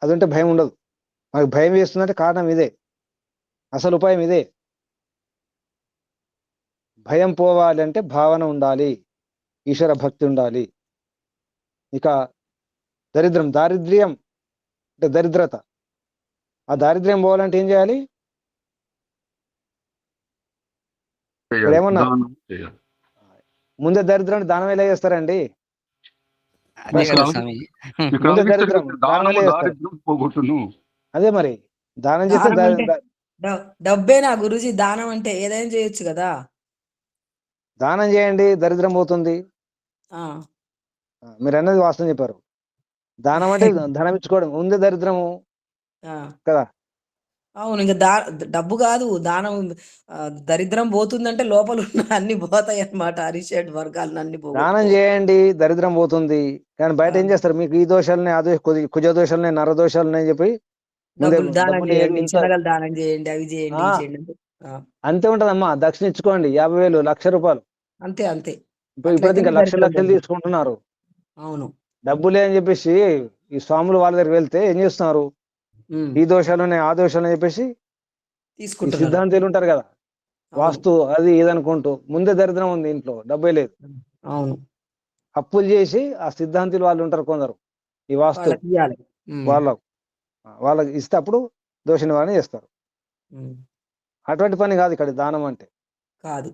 అది ఉంటే భయం ఉండదు. మనకు భయం వేస్తుందంటే కారణం ఇదే, అసలు ఉపాయం ఇదే. భయం పోవాలి అంటే భావన ఉండాలి, ఈశ్వర భక్తి ఉండాలి. ఇక దారిద్ర్యం అంటే దరిద్రత. ఆ దారిద్ర్యం పోవాలంటే ఏం చేయాలి? ఏమన్నా ముందే దరిద్రం దానం ఎలా చేస్తారండి? అదే కదా స్వామి. ముందే దరిద్రం దానం ఎలా చేస్తారు? అదే మరి దానం చేస్తే డబ్బేనా గురూజీ? దానం అంటే ఏదైనా చేయొచ్చు కదా. దానం చేయండి, దరిద్రం పోతుంది. మీరు అన్నది వాస్తవం చెప్పారు. దానం అంటే ధనం ఇచ్చుకోవడం. ముందే దరిద్రము కదా. అవును. ఇంకా డబ్బు కాదు దానం. దరిద్రం పోతుందంటే లోపల ఉన్న అన్ని పోతాయి అన్నమాట. అరిషడ్ వర్గాలను అన్ని దానం చేయండి, దరిద్రం పోతుంది. కానీ బయట ఏం చేస్తారు? మీకు ఈ దోషాలని, ఆ కుజ దోషాలని, నర దోషాలని అని చెప్పి దానం చేయండి, శనగలు దానం చేయండి, అవి చేయండి. అంతే ఉంటదమ్మా. దక్షిణ ఇచ్చుకోండి 50,000, ₹1,00,000. అంతే అంతే. ఇప్పుడు ఇంకా లక్షలు తీసుకుంటున్నారు. అవును. డబ్బులే అని చెప్పేసి ఈ స్వాములు వాళ్ళ దగ్గర వెళ్తే ఏం చేస్తున్నారు? ఈ దోషాలు ఆ దోషాలు అని చెప్పేసి సిద్ధాంతాలు ఉంటారు కదా, వాస్తు అది ఏదనుకుంటూ ముందే దరిద్రం ఉంది, ఇంట్లో డబ్బే లేదు. అవును. అప్పులు చేసి ఆ సిద్ధాంతులు వాళ్ళు ఉంటారు కొందరు, ఈ వాస్తు వాళ్ళకి ఇస్తే అప్పుడు దోష నివారణ చేస్తారు. అటువంటి పని కాదు ఇక్కడ దానం అంటే. కాదు.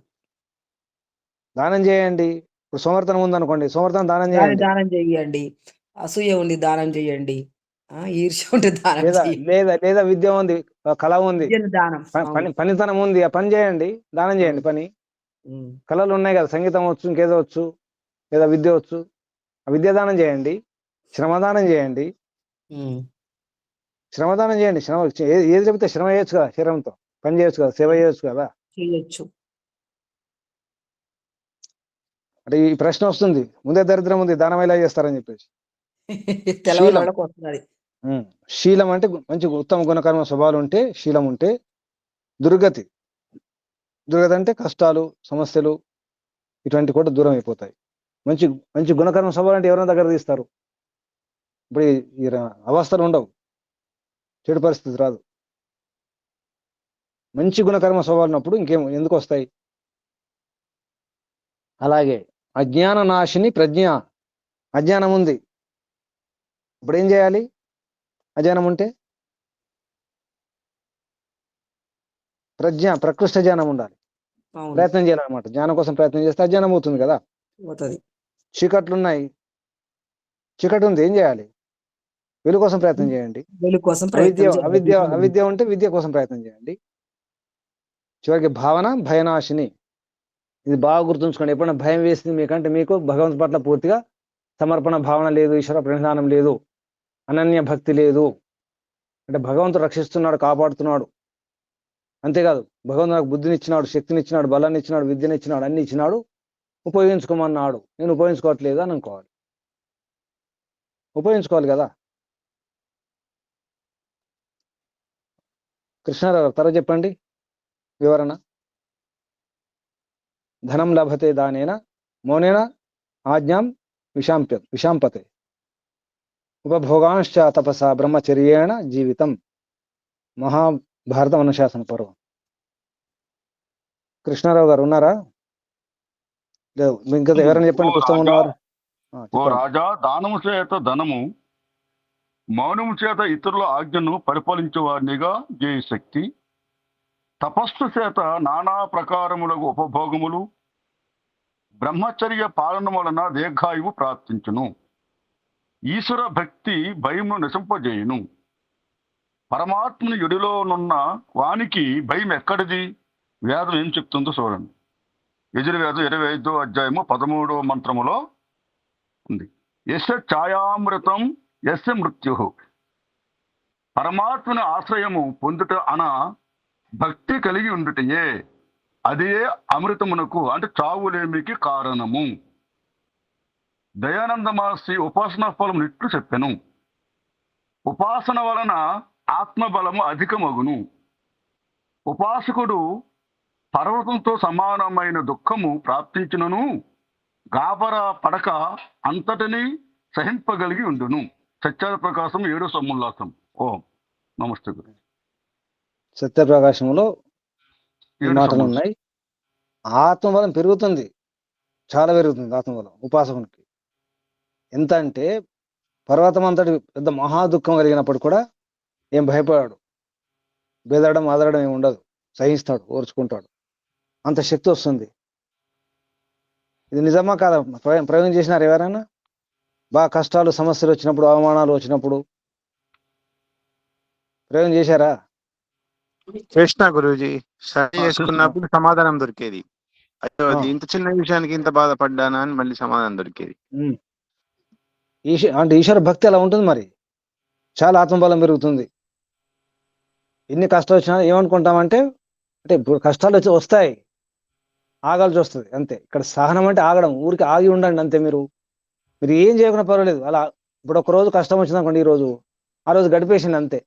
దానం చేయండి. ఇప్పుడు సోమర్థనం ఉందనుకోండి, సోమర్థనం దానం చేయండి. అసూయ ఉంది, దానం చేయండి. ఈర్ష్య ఉంటే దానం లేదా విద్య ఉంది, కళ ఉంది, పనితనం ఉంది, ఆ పని చేయండి, దానం చేయండి. పని కళలు ఉన్నాయి కదా, సంగీతం వచ్చు, ఇంకేదో వచ్చు, లేదా విద్య వచ్చు, ఆ విద్యాదానం చేయండి. శ్రమదానం చేయండి. శ్రమదానం చేయండి. ఏది చెబితే శ్రమ చేయొచ్చు కదా, శరీరంతో పని చేయొచ్చు కదా, సేవ చేయొచ్చు కదా. అంటే ఈ ప్రశ్న వస్తుంది, ముందే దరిద్రం ఉంది, దానం ఎలా చేస్తారని చెప్పేసి. శీలం అంటే మంచి ఉత్తమ గుణకర్మ స్వభావాలు ఉంటే, శీలం ఉంటే. దుర్గతి అంటే కష్టాలు, సమస్యలు ఇటువంటి కూడా దూరం అయిపోతాయి. మంచి మంచి గుణకర్మ స్వభావం అంటే ఎవరైనా దగ్గర తీస్తారు. ఇప్పుడు ఈ అవస్థలు ఉండవు, చెడు పరిస్థితి రాదు. మంచి గుణకర్మ స్వభావం ఉన్నప్పుడు ఎందుకు వస్తాయి? అలాగే అజ్ఞాన నాశిని ప్రజ్ఞ. అజ్ఞానం ఉంది, ఇప్పుడు ఏం చేయాలి? అజ్ఞానం ఉంటే ప్రకృష్ట జ్ఞానం ఉండాలి, అవును ప్రయత్నం చేయాలన్నమాట. జ్ఞానం కోసం ప్రయత్నం చేస్తే అజ్ఞానం అవుతుంది కదా. పోతుంది. చీకట్లున్నాయి, చీకటి ఉంది, ఏం చేయాలి? వెలుగు కోసం ప్రయత్నం చేయండి. వెలుగు కోసం అవిద్య ప్రయత్నం చేయాలి. అవిద్య అవిద్య ఉంటే విద్య కోసం ప్రయత్నం చేయండి. చివరికి భావన భయనాశిని. ఇది బాగా గుర్తుంచుకోండి. ఎప్పుడైనా భయం వేసింది మీకంటే మీకు భగవంతు పట్ల పూర్తిగా సమర్పణ భావన లేదు, ఈశ్వర ప్రణానం లేదు, అనన్య భక్తి లేదు, అంటే భగవంతుడు రక్షిస్తున్నాడు, కాపాడుతున్నాడు, అంతేకాదు భగవంతుడు నాకు బుద్ధిని ఇచ్చినాడు, శక్తిని ఇచ్చినాడు, బలాన్ని ఇచ్చినాడు, విద్యని ఇచ్చినాడు, అన్ని ఇచ్చినాడు, ఉపయోగించుకోమన్నాడు, నేను ఉపయోగించుకోవట్లేదు అని అనుకోవాలి. ఉపయోగించుకోవాలి కదా. కృష్ణారావు తర చెప్పండి వివరణ. ధనం లభతే దానేన మౌనేన ఆజ్ఞాం విశాంపతే ఉపభోగాంశ్చ తపసా బ్రహ్మచర్యేణ జీవితం. మహాభారత అనుశాసన పర్వం. కృష్ణారావు గారు ఉన్నారా? లేదు, ఇంకా ఎవరైనా చెప్పండి, పుస్తకం ఉన్నవారు. ఓ రాజా, దానము చేత ధనము, మౌనము చేత ఇతరుల ఆజ్ఞను పరిపాలించే వారినిగా జయశక్తి, తపస్సు చేత నానా ప్రకారములకు ఉపభోగములు, బ్రహ్మచర్య పాలన వలన దీర్ఘాయువు ప్రాప్తించును, ఈశ్వర భక్తి భయమును నశింపజేయును. పరమాత్మని ఎడిలోనున్న వానికి భయం ఎక్కడిది? వేదం ఏం చెప్తుందో చూడండి. యజుర్వేదం 25వ అధ్యాయము 13వ మంత్రములో ఉంది. యస్య ఛాయామృతం యస్య మృత్యు. పరమాత్మని ఆశ్రయము పొందుట అన భక్తి కలిగి ఉండుటయే, అదే అమృతమునకు అంటే చావులేమికి కారణము. దయానంద మహర్షి ఉపాసనా ఫలం ఇట్లు చెప్పెను. ఉపాసన వలన ఆత్మబలము అధికమగును. ఉపాసకుడు పర్వతంతో సమానమైన దుఃఖము ప్రాప్తించునను గాబర పడక అంతటిని సహింపగలిగి ఉండును. సత్యాల ప్రకాశం 7వ సముల్లాసం. ఓం నమస్తే గురు. సత్యప్రకాశంలో ఈ 7 మాటలు ఉన్నాయి. ఆత్మబలం పెరుగుతుంది, చాలా పెరుగుతుంది ఆత్మబలం ఉపాసకునికి. ఎంత అంటే పర్వతం అంతటి పెద్ద మహా దుఃఖం కలిగినప్పుడు కూడా ఏం భయపడాడు, బెదరడం ఆదరడం ఏమి ఉండదు, సహిస్తాడు, ఓర్చుకుంటాడు, అంత శక్తి వస్తుంది. ఇది నిజమా కాదా? ప్రయోగం చేసినారు ఎవరైనా? బాగా కష్టాలు సమస్యలు వచ్చినప్పుడు, అవమానాలు వచ్చినప్పుడు ప్రయోగం చేశారా? చేసిన గురూజీ, స్టడీ చేసుకున్నప్పుడు సమాధానం దొరికేది. అయ్యో అది ఇంత చిన్న విషయానికి ఇంత బాధపడ్డానా అని మళ్ళీ సమాధానం దొరికేది. అంటే ఈశ్వర భక్తి అలా ఉంటుంది. మరి చాలా ఆత్మబలం పెరుగుతుంది. ఎన్ని కష్టాలు వచ్చినా ఏమనుకుంటామంటే, అంటే ఇప్పుడు కష్టాలు వస్తాయి, ఆగాల్సి వస్తుంది అంతే. ఇక్కడ సహనం అంటే ఆగడం, ఊరికి ఆగి ఉండండి అంతే. మీరు ఏం చేయకుండా పర్వాలేదు. అలా ఇప్పుడు ఒక రోజు కష్టం వచ్చింది అనుకోండి, ఈ రోజు ఆ రోజు గడిపేసింది అంతే.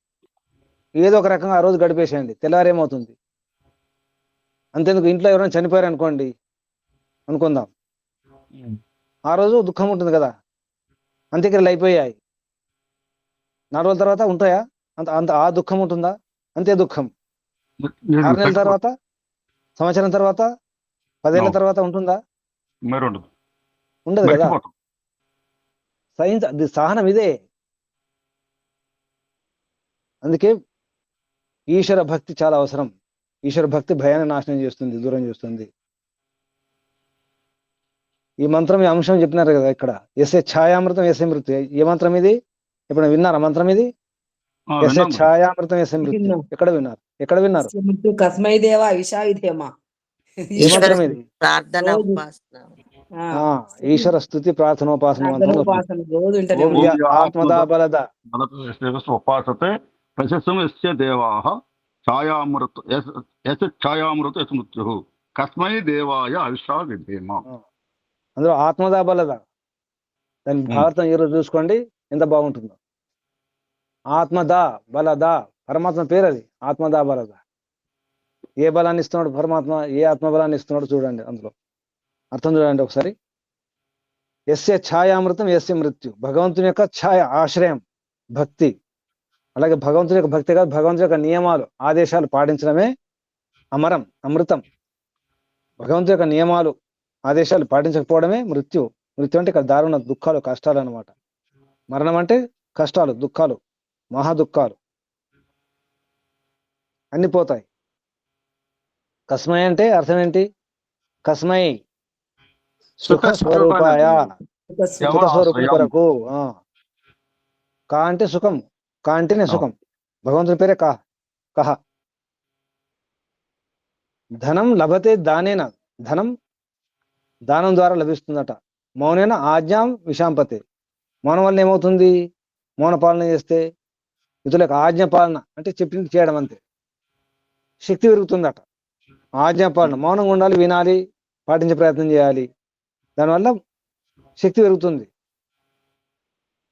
ఏదో ఒక రకంగా ఆ రోజు గడిపేసేయండి, తెల్లారేమవుతుంది. అంతేందుకు ఇంట్లో ఎవరైనా చనిపోయారు అనుకోండి, అనుకుందాం, ఆ రోజు దుఃఖం ఉంటుంది కదా, అంత్యక్రియలు అయిపోయాయి, 4 రోజుల తర్వాత ఉంటాయా అంత అంత ఆ దుఃఖం ఉంటుందా? అంతే దుఃఖం. 6 నెలల తర్వాత, సంవత్సరం తర్వాత, 10 ఏళ్ల తర్వాత ఉంటుందా? ఉండదు కదా. సహనం ఇదే. అందుకే ఈశ్వర భక్తి చాలా అవసరం. ఈశ్వర భక్తి భయాన్ని నాశనం చేస్తుంది, దూరం చేస్తుంది. ఈ మంత్రం, ఈ అంశం చెప్పినారు కదా ఇక్కడ, ఎస్ఏ ఛాయామృతం ఎస్ఏ మృత్యు. ఏ మంత్రం ఇది? ఎప్పుడైనా విన్నారా మంత్రం ఇది? ఎస్ఏ ఛాయామృతం ఎస్ఏ మృత్యు. ఎక్కడ విన్నారు? ఎక్కడ విన్నారు? కస్మై దేవా విషావిధేమా. ఏ మంత్రం ఇది? ప్రార్థన ఉపాసన. ఈశ్వర స్తుతి ప్రార్థనోపాసన మంత్రం. ఆత్మదా బలద ఉపాసతే ప్రశస్తం యస్య దేవాః ఛాయామృత యస్ ఛాయామృత యస్ మృత్యుః కస్మై దేవాయ అవిషా విధేమ. అందులో ఆత్మదా బలద, దాని భారతం ఈరోజు చూసుకోండి ఎంత బాగుంటుందో. ఆత్మదా బలదా, పరమాత్మ పేరు అది. ఆత్మదా బలద. ఏ బలాన్ని ఇస్తున్నాడు పరమాత్మ, ఏ ఆత్మబలాన్ని ఇస్తున్నాడు చూడండి. అందులో అర్థం చూడండి ఒకసారి. యస్య ఛాయామృతం యస్య మృత్యు. భగవంతుని యొక్క ఛాయ, ఆశ్రయం భక్తి. అలాగే భగవంతుని యొక్క భక్తి కాదు, భగవంతుని యొక్క నియమాలు, ఆదేశాలు పాటించడమే అమరం, అమృతం. భగవంతుని యొక్క నియమాలు, ఆదేశాలు పాటించకపోవడమే మృత్యు. మృత్యు అంటే ఇక్కడ దారుణ దుఃఖాలు, కష్టాలు అనమాట. మరణం అంటే కష్టాలు, దుఃఖాలు, మహా దుఃఖాలు అన్ని పోతాయి. కస్మై అంటే అర్థం ఏంటి? కస్మై సుఖ స్వరూపాయ, సుఖ ఎవరు స్వరూపం ఆశ్రయం? కొరకు. కా అంటే సుఖం, కా అంటేనే సుఖం. భగవంతుని పేరే కా కహ. ధనం లభతే దానేన, ధనం దానం ద్వారా లభిస్తుందట. మౌనేన ఆజ్ఞాం విశాంపతే, మౌనం వల్ల ఏమవుతుంది? మౌన పాలన చేస్తే ఇతరులకు ఆజ్ఞ పాలన అంటే చెప్పింది చేయడం అంతే, శక్తి పెరుగుతుందట. ఆజ్ఞా పాలన, మౌనంగా ఉండాలి, వినాలి, పాటించే ప్రయత్నం చేయాలి, దానివల్ల శక్తి పెరుగుతుంది.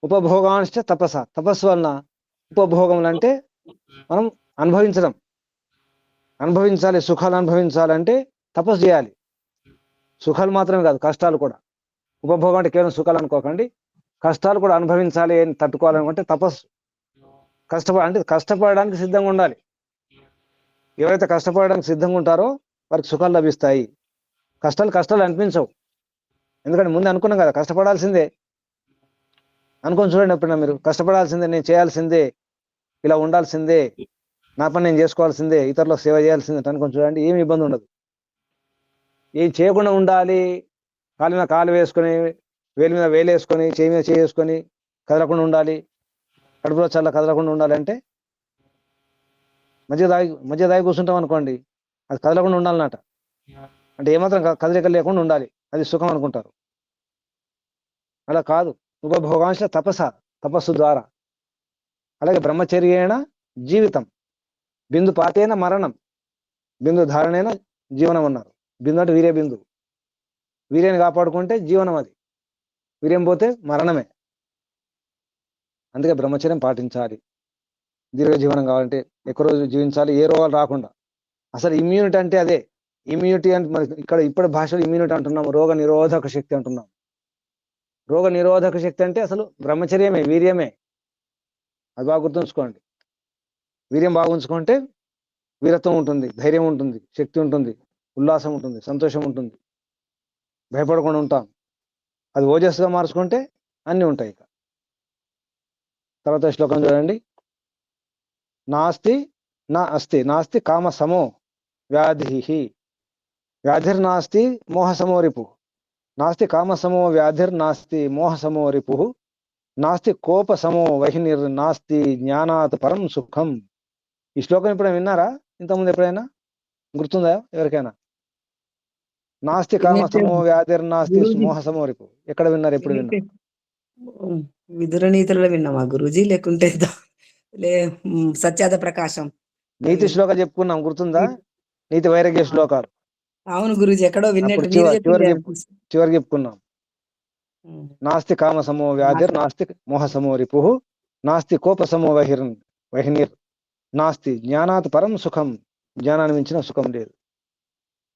ఉపభోగాంశ తపస, తపస్సు వలన ఉపభోగములు అంటే మనం అనుభవించడం, అనుభవించాలి, సుఖాలు అనుభవించాలంటే తపస్సు చేయాలి. సుఖాలు మాత్రమే కాదు, కష్టాలు కూడా. ఉపభోగం అంటే కేవలం సుఖాలు అనుకోకండి, కష్టాలు కూడా అనుభవించాలి అని తట్టుకోవాలనుకుంటే తపస్సు. అంటే కష్టపడడానికి సిద్ధంగా ఉండాలి. ఎవరైతే కష్టపడడానికి సిద్ధంగా ఉంటారో వారికి సుఖాలు లభిస్తాయి. కష్టాలు అనిపించవు, ఎందుకంటే ముందు అనుకున్నాం కదా కష్టపడాల్సిందే. అనుకొని చూడండి ఎప్పుడైనా మీరు, కష్టపడాల్సిందే, నేను చేయాల్సిందే, ఇలా ఉండాల్సిందే, నా పని నేను చేసుకోవాల్సిందే, ఇతరులకు సేవ చేయాల్సిందే అనుకొని చూడండి, ఏమి ఇబ్బంది ఉండదు. ఏం చేయకుండా ఉండాలి, కాలు మీద కాలు వేసుకొని, వేలు మీద వేలు వేసుకొని, చేయి మీద చేయి వేసుకొని కదలకుండా ఉండాలి, కడుపులో చల్ల కదలకుండా ఉండాలి అంటే మధ్య దాగి కూర్చుంటాం అనుకోండి, అది కదలకుండా ఉండాలన్నట. అంటే ఏమాత్రం కదలిక లేకుండా ఉండాలి, అది సుఖం అనుకుంటారు. అలా కాదు. ఉపభోగాంశ తపస, తపస్సు ద్వారా. అలాగే బ్రహ్మచర్యేణ జీవితం, బిందు పాతేన మరణం, బిందు ధారణైన జీవనం అన్నారు. బిందు అంటే వీర్య బిందు, వీర్యాన్ని కాపాడుకుంటే జీవనం, అది వీర్యం పోతే మరణమే. అందుకే బ్రహ్మచర్యం పాటించాలి. దీర్ఘ జీవనం కావాలంటే ఎక్కువ రోజులు జీవించాలి, ఏ రోగాలు రాకుండా. అసలు ఇమ్యూనిటీ అంటే అదే. ఇమ్యూనిటీ అంటే మరి ఇక్కడ ఇప్పటి భాషలో ఇమ్యూనిటీ అంటున్నాము, రోగ నిరోధక శక్తి అంటున్నాం. రోగ నిరోధక శక్తి అంటే అసలు బ్రహ్మచర్యమే, వీర్యమే. అది బాగా గుర్తుంచుకోండి. వీర్యం బాగుంచుకుంటే వీరత్వం ఉంటుంది, ధైర్యం ఉంటుంది, శక్తి ఉంటుంది, ఉల్లాసం ఉంటుంది, సంతోషం ఉంటుంది, భయపడకుండా ఉంటాం. అది ఓజస్సుగా మార్చుకుంటే అన్నీ ఉంటాయి. ఇక తర్వాత శ్లోకం చూడండి. నాస్తి నా అస్తి, నాస్తి కామ సమో వ్యాధి, వ్యాధిర్నాస్తి మోహ సమో రిపు, నాస్తి కామ సమో వ్యాధిర్నాస్తి మోహ సమో రిపు, నాస్తి కోప సమో వహినిర్, నాస్తి జ్ఞానాత్ పరం సుఖం. ఈ శ్లోకం ఎప్పుడైనా విన్నారా? ఇంతకుముందు ఎప్పుడైనా గుర్తుందా ఎవరికైనా? నాస్తి కామ సమో వ్యాధిర్నాస్తి మోహ సమో రిపు, ఎక్కడ విన్నారు, ఎప్పుడు విన్నారు? విదుర నీతులలో విన్నామా గురూజీ? లేకుంటే సత్యాద ప్రకాశం నీతి శ్లోకాలు చెప్పుకున్నాం, గుర్తుందా? నీతి వైరాగ్య శ్లోకాలు. అవును గురూజీ, ఎక్కడో విన్నట్టు అప్పుడు మీరు చెప్పిందే. చివరికి చెప్పుకున్నాం. నాస్తి కామ సమో వ్యాధిర్, నాస్తి మోహ సమో రిపు, నాస్తి కోప సమో వహినిర్, నాస్తి జ్ఞానాత్ పరం సుఖం, జ్ఞానాన్ని మించిన సుఖం లేదు.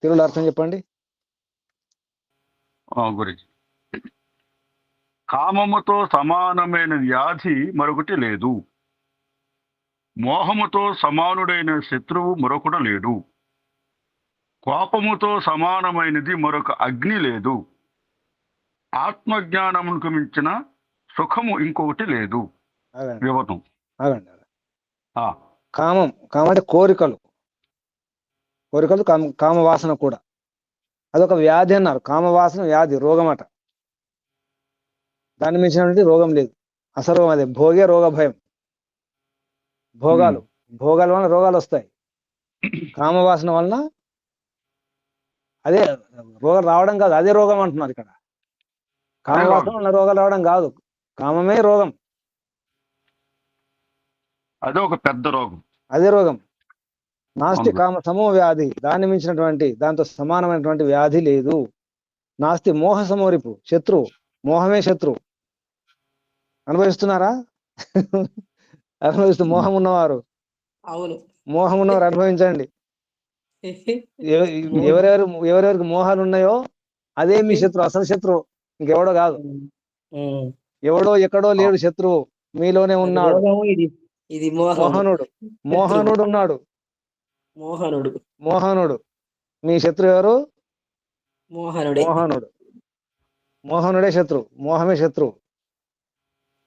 తెలుగులో అర్థం చెప్పండి. గురించి కామముతో సమానమైన వ్యాధి మరొకటి లేదు, మోహముతో సమానుడైన శత్రువు మరొకడు లేడు, కోపముతో సమానమైనది మరొక అగ్ని లేదు, ఆత్మజ్ఞానమునకు మించిన సుఖము ఇంకొకటి లేదు. వివతం. కామం, కామం అంటే కోరికలు, కోరికలు, కామ వాసన కూడా అదొక వ్యాధి అన్నారు. కామవాసన వ్యాధి, రోగం అట. దాన్ని మించినటువంటి రోగం లేదు. అసరోగం అదే. భోగే రోగ భయం. భోగాల వలన రోగాలు వస్తాయి. కామవాసన వలన అదే రోగం రావడం కాదు, అదే రోగం అంటున్నారు ఇక్కడ. కామవాసన వలన రోగాలు రావడం కాదు, కామమే రోగం, అదే ఒక పెద్ద రోగం, అదే రోగం. నాస్తి కామ సమో వ్యాధి, దాన్ని మించినటువంటి, దాంతో సమానమైనటువంటి వ్యాధి లేదు. నాస్తి మోహ సమోరిపు, శత్రువు, మోహమే శత్రువు. అనుభవిస్తున్నారా? అనుభవిస్తూ మోహం ఉన్నవారు, అవును, మోహం ఉన్నవారు అనుభవించండి. ఎవరెవరికి మోహాలు ఉన్నాయో అదే మీ శత్రువు, అసలు శత్రువు ఇంకెవడో కాదు. ఎవడో ఎక్కడో లేడు శత్రువు, మీలోనే ఉన్నాడు. ఇది మోహనుడు, మోహనుడు ఉన్నాడు. మోహనుడు మీ శత్రువు ఎవరు? మోహనుడే శత్రువు, మోహమే శత్రువు.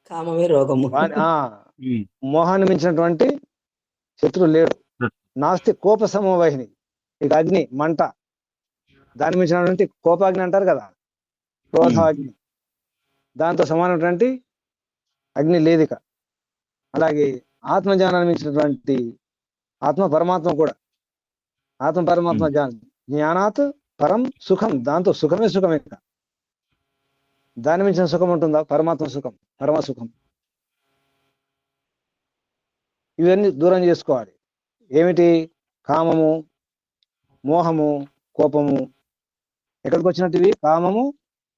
కామమే రోగము. మోహాన్ని మించినటువంటి శత్రువు లేడు. నాస్తి కోప సమోవహిని, ఇక అగ్ని మంట, దాని మించినటువంటి కోపాగ్ని అంటారు కదా, క్రోధాగ్ని, దాంతో సమానమైనటువంటి అగ్ని లేదిక. అలాగే ఆత్మజ్ఞానాన్ని మించినటువంటి ఆత్మ పరమాత్మ కూడా, ఆత్మ పరమాత్మ జ్ఞానాత్ పరం సుఖం, దాంతో సుఖమే సుఖం. ఇక దాని మించిన సుఖం ఉంటుందా? పరమాత్మ సుఖం, పరమ సుఖం. ఇవన్నీ దూరం చేసుకోవాలి. ఏమిటి? కామము, మోహము, కోపము. ఎక్కడికి వచ్చినట్టు ఇవి? కామము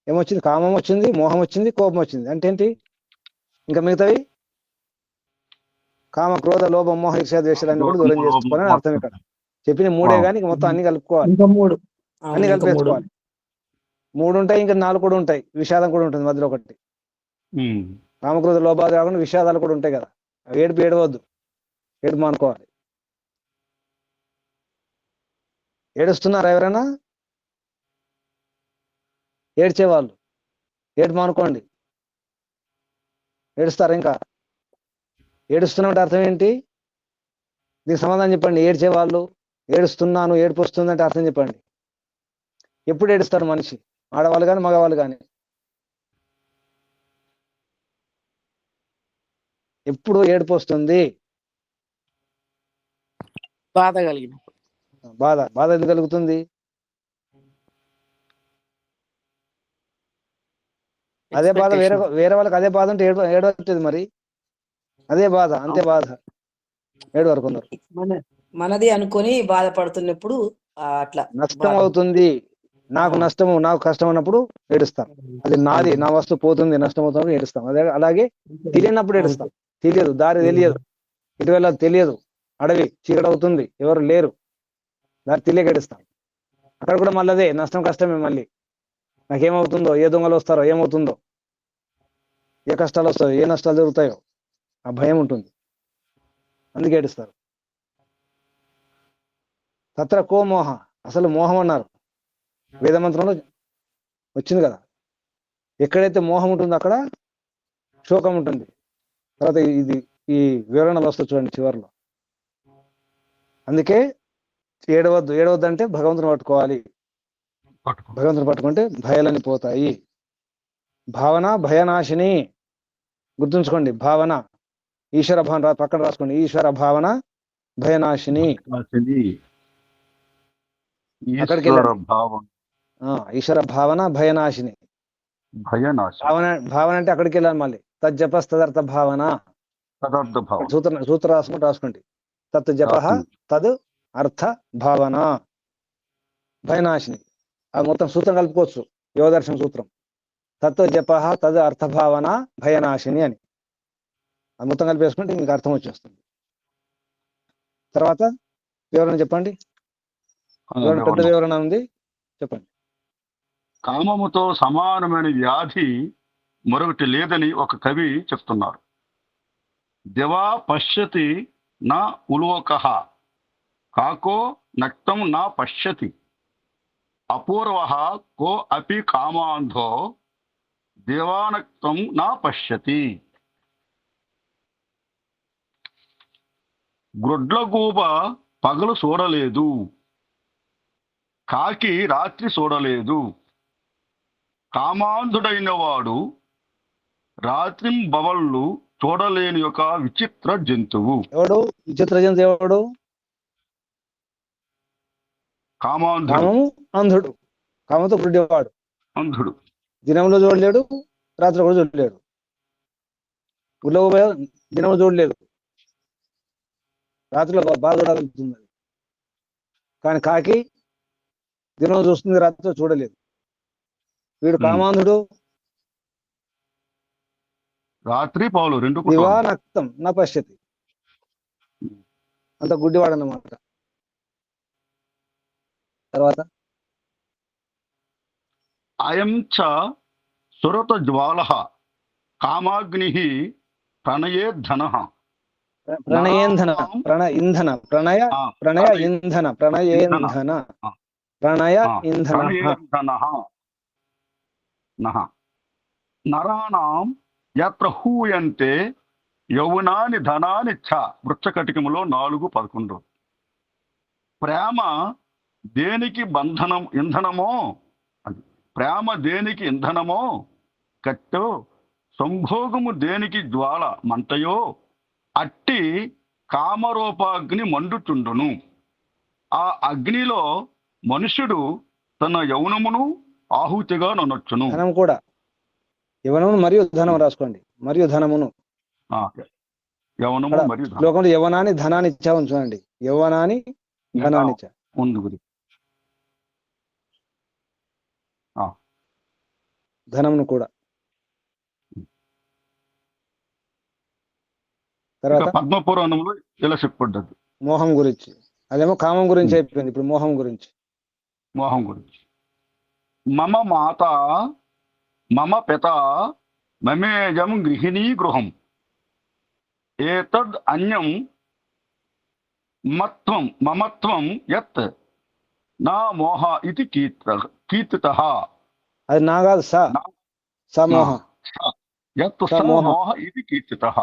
ఏమొచ్చింది? కామం వచ్చింది, మోహం వచ్చింది, కోపం వచ్చింది. అంటే ఏంటి? ఇంకా మిగతావి కామ, క్రోధ, లోభ, మోహ, ఈర్ష్య, ద్వేషాలన్నీ కూడా దూరం చేసుకోవాలని అర్థం. ఇక్కడ చెప్పిన మూడే కానీ మొత్తం అన్ని కలుపుకోవాలి, ఇంకా 3 అన్ని కలిపేసుకోవాలి. 3 ఉంటాయి, ఇంకా 4 కూడా ఉంటాయి. విషాదం కూడా ఉంటుంది మధ్యలో ఒకటి. కామక్రోధ లోభాలు కాకుండా విషాదాలు కూడా ఉంటాయి కదా. ఏడవద్దు, ఏడుపు మానుకోవాలి. ఏడుస్తున్నారా ఎవరైనా? ఏడ్చేవాళ్ళు ఏడుపు మానుకోండి. ఏడుస్తారా? ఇంకా ఏడుస్తున్నట్టు అర్థం ఏంటి? దీనికి సమాధానం చెప్పండి. ఏడ్చేవాళ్ళు, ఏడుస్తున్నాను, ఏడుపు వస్తుందంటే అర్థం చెప్పండి. ఎప్పుడు ఏడుస్తారు మనిషి? ఆడవాళ్ళు కానీ మగవాళ్ళు కానీ ఎప్పుడు ఏడుపు వస్తుంది? బాధ కలిగినప్పుడు. బాధ ఎందుకు కలుగుతుంది? అదే బాధ వేరే వాళ్ళకి అదే బాధ ఉంటే ఏడవుతుంది. మరి అదే బాధ, అంతే బాధ. ఏడు వరకు ఉన్నారు. మనది అనుకొని బాధపడుతున్నప్పుడు అట్లా నష్టం అవుతుంది. నాకు నష్టము, నాకు కష్టం అన్నప్పుడు ఏడుస్తాం. అది నాది, నా వస్తువు పోతుంది, నష్టం అవుతున్నప్పుడు ఏడుస్తాం. అదే అలాగే తెలియనప్పుడు ఏడుస్తాం. తెలియదు, దారి తెలియదు, ఇటు వెళ్ళదు తెలియదు, అడవి చీకటి అవుతుంది, ఎవరు లేరు, దారి తెలియక ఏడుస్తాం. అక్కడ కూడా మళ్ళీ అదే నష్టం, కష్టమే. మళ్ళీ నాకేమవుతుందో, ఏ దొంగలు వస్తారో, ఏమవుతుందో, ఏ కష్టాలు వస్తాయో, ఏ నష్టాలు జరుగుతాయో, ఆ భయం ఉంటుంది, అందుకే ఏడుస్తారు. తత్ర కో మోహ, అసలు మోహం అన్నారు వేదమంత్రంలో వచ్చింది కదా. ఎక్కడైతే మోహం ఉంటుందో అక్కడ శోకం ఉంటుంది. తర్వాత ఈ వివరణలు వస్తుంది చూడండి చివరిలో. అందుకే ఏడవద్దు అంటే భగవంతుని పట్టుకోవాలి. భగవంతుని పట్టుకుంటే భయాలని పోతాయి. భావన భయనాశిని, గుర్తుంచుకోండి. భావన, ఈశ్వర భావన పక్కన రాసుకోండి. ఈశ్వర భావన భయనాశిని. అక్కడికి ఈశ్వర భావన భయనాశిని. భావన అంటే అక్కడికి వెళ్ళాలి మళ్ళీ. తజ్జపస్ తదర్థ భావన. సూత్ర రాసుకోండి. తత్ జప తద్ అర్థ భావన భయనాశిని. అది మొత్తం సూత్రం కలుపుకోవచ్చు, యోగదర్శన సూత్రం. తత్ జప తద్ అర్థ భావన భయనాశిని అని అది మొత్తం కలిపేసుకుంటే మీకు అర్థం వచ్చేస్తుంది. తర్వాత వివరణ చెప్పండి. పెద్ద వివరణ ఉంది, చెప్పండి. కామముతో సమానమైన వ్యాధి మరొకటి లేదని ఒక కవి చెప్తున్నారు. దివా పశ్యతి నా ఉలోకః కాకో నక్తం నా పశ్యతి అపూర్వః కో అపి కామాంధో దేవానక్తం నా పశ్యతి. గ్రొడ్లగూబ పగలు చూడలేదు, కాకి రాత్రి చూడలేదు. కామాంధుడైన వాడు రాత్రింబవళ్ళు చూడలేని ఒక విచిత్ర జంతువు. ఎవడు విచిత్ర జంతువు? ఎవడు? కామము అంధుడు. కామంతో గుడ్డివాడు, అంధుడు. దినంలో చూడలేడు, రాత్రి కూడా చూడలేడు. గుళ్ళో దినంలో చూడలేదు, రాత్రిలో బాగా చూడగలుగుతుంది. కానీ కాకి దినం చూస్తుంది, రాత్రిలో చూడలేదు. వీడు కామాంధుడు. రాత్రి పౌలు రెండు దివానక్తం నా పశ్యతి, అంత గుడ్డివాడు అన్నమాట. తర్వాత అయం చ సురత జ్వాల కామాగ్ని ప్రణయేద్ధన. ప్రణయేంధన, ప్రణయ ఇంధన, ప్రణయ ఇంధన, ప్రణయేంధన, ప్రణయ ఇంధన. నరాణాం యత్ర హూయంతే యౌవనాని ధనాని చ వృక్షకటికములో 4:11. ప్రేమ దేనికి ఇంధనమో, అది ప్రేమ దేనికి ఇంధనమో కట్టో, సంభోగము దేనికి జ్వాల మంటయో, అట్టి కామరూపాగ్ని మండుచుండును. ఆ అగ్నిలో మనుష్యుడు తన యౌనమును ఆహుతిగా నొనొచ్చును. ధనం కూడా, యవనమును మరియు ధనం రాసుకోండి, మరియు ధనమును. యవనము మరియు శ్లోకంలో యవనాన్ని ధనాన్ని ఇచ్చా చూడండి, యవనాన్ని ధనాన్ని ఇచ్చా ఉంది గురి. ధనమును కూడా. తర్వాత పద్మపురాణంలో ఇలా చెప్పబడ్డది మోహం గురించి. అదేమో కామం గురించి అయిపోయింది, ఇప్పుడు మోహం గురించి. మమ మాత మమ పిత మమేజం గృహిణీ గృహం ఏతద్ అన్యం మమత్వం యత్ నా మోహ ఇది కీర్తితః. అది నా కాదు, సమోహ. యత్ సమోహ ఇది కీర్తితః.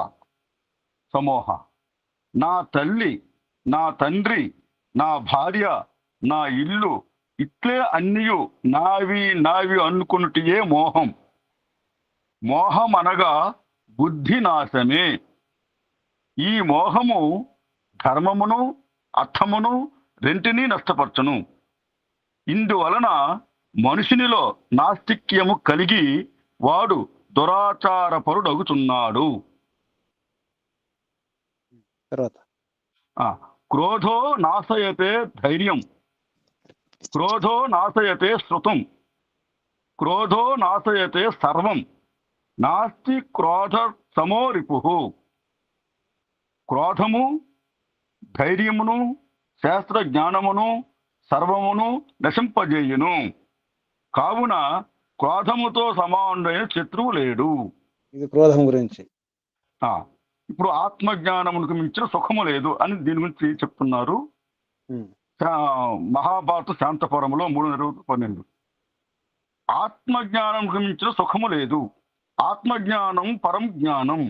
సమోహ. నా తల్లి, నా తండ్రి, నా భార్య, నా ఇల్లు, ఇట్లే అన్నియు నావి అనుకున్నటియే మోహం. మోహం అనగా బుద్ధి నాశమే. ఈ మోహము ధర్మమును అర్థమును రెంటినీ నష్టపరచును. ఇందువలన మనుషునిలో నాస్తిక్యము కలిగి వాడు దురాచారపరుడగుచున్నాడు. తర్వాత క్రోధో నాశయతే ధైర్యం, క్రోధో నాశయతే శృతం, క్రోధో నాశయతే సర్వం, నాస్తి క్రోధ సమో రిపుః. క్రోధము ధైర్యమును శాస్త్ర జ్ఞానమును సర్వమును నశింపజేయును. కావున క్రోధముతో సమానుడైన శత్రువు లేడు. ఇది క్రోధం గురించి. ఇప్పుడు ఆత్మజ్ఞానమునకు మించిన సుఖము లేదు అని దీని గురించి చెప్తున్నారు. మహాభారత శాంతపురంలో 3:12. ఆత్మజ్ఞానంకు మించిన సుఖము లేదు. ఆత్మజ్ఞానం పరం జ్ఞానం.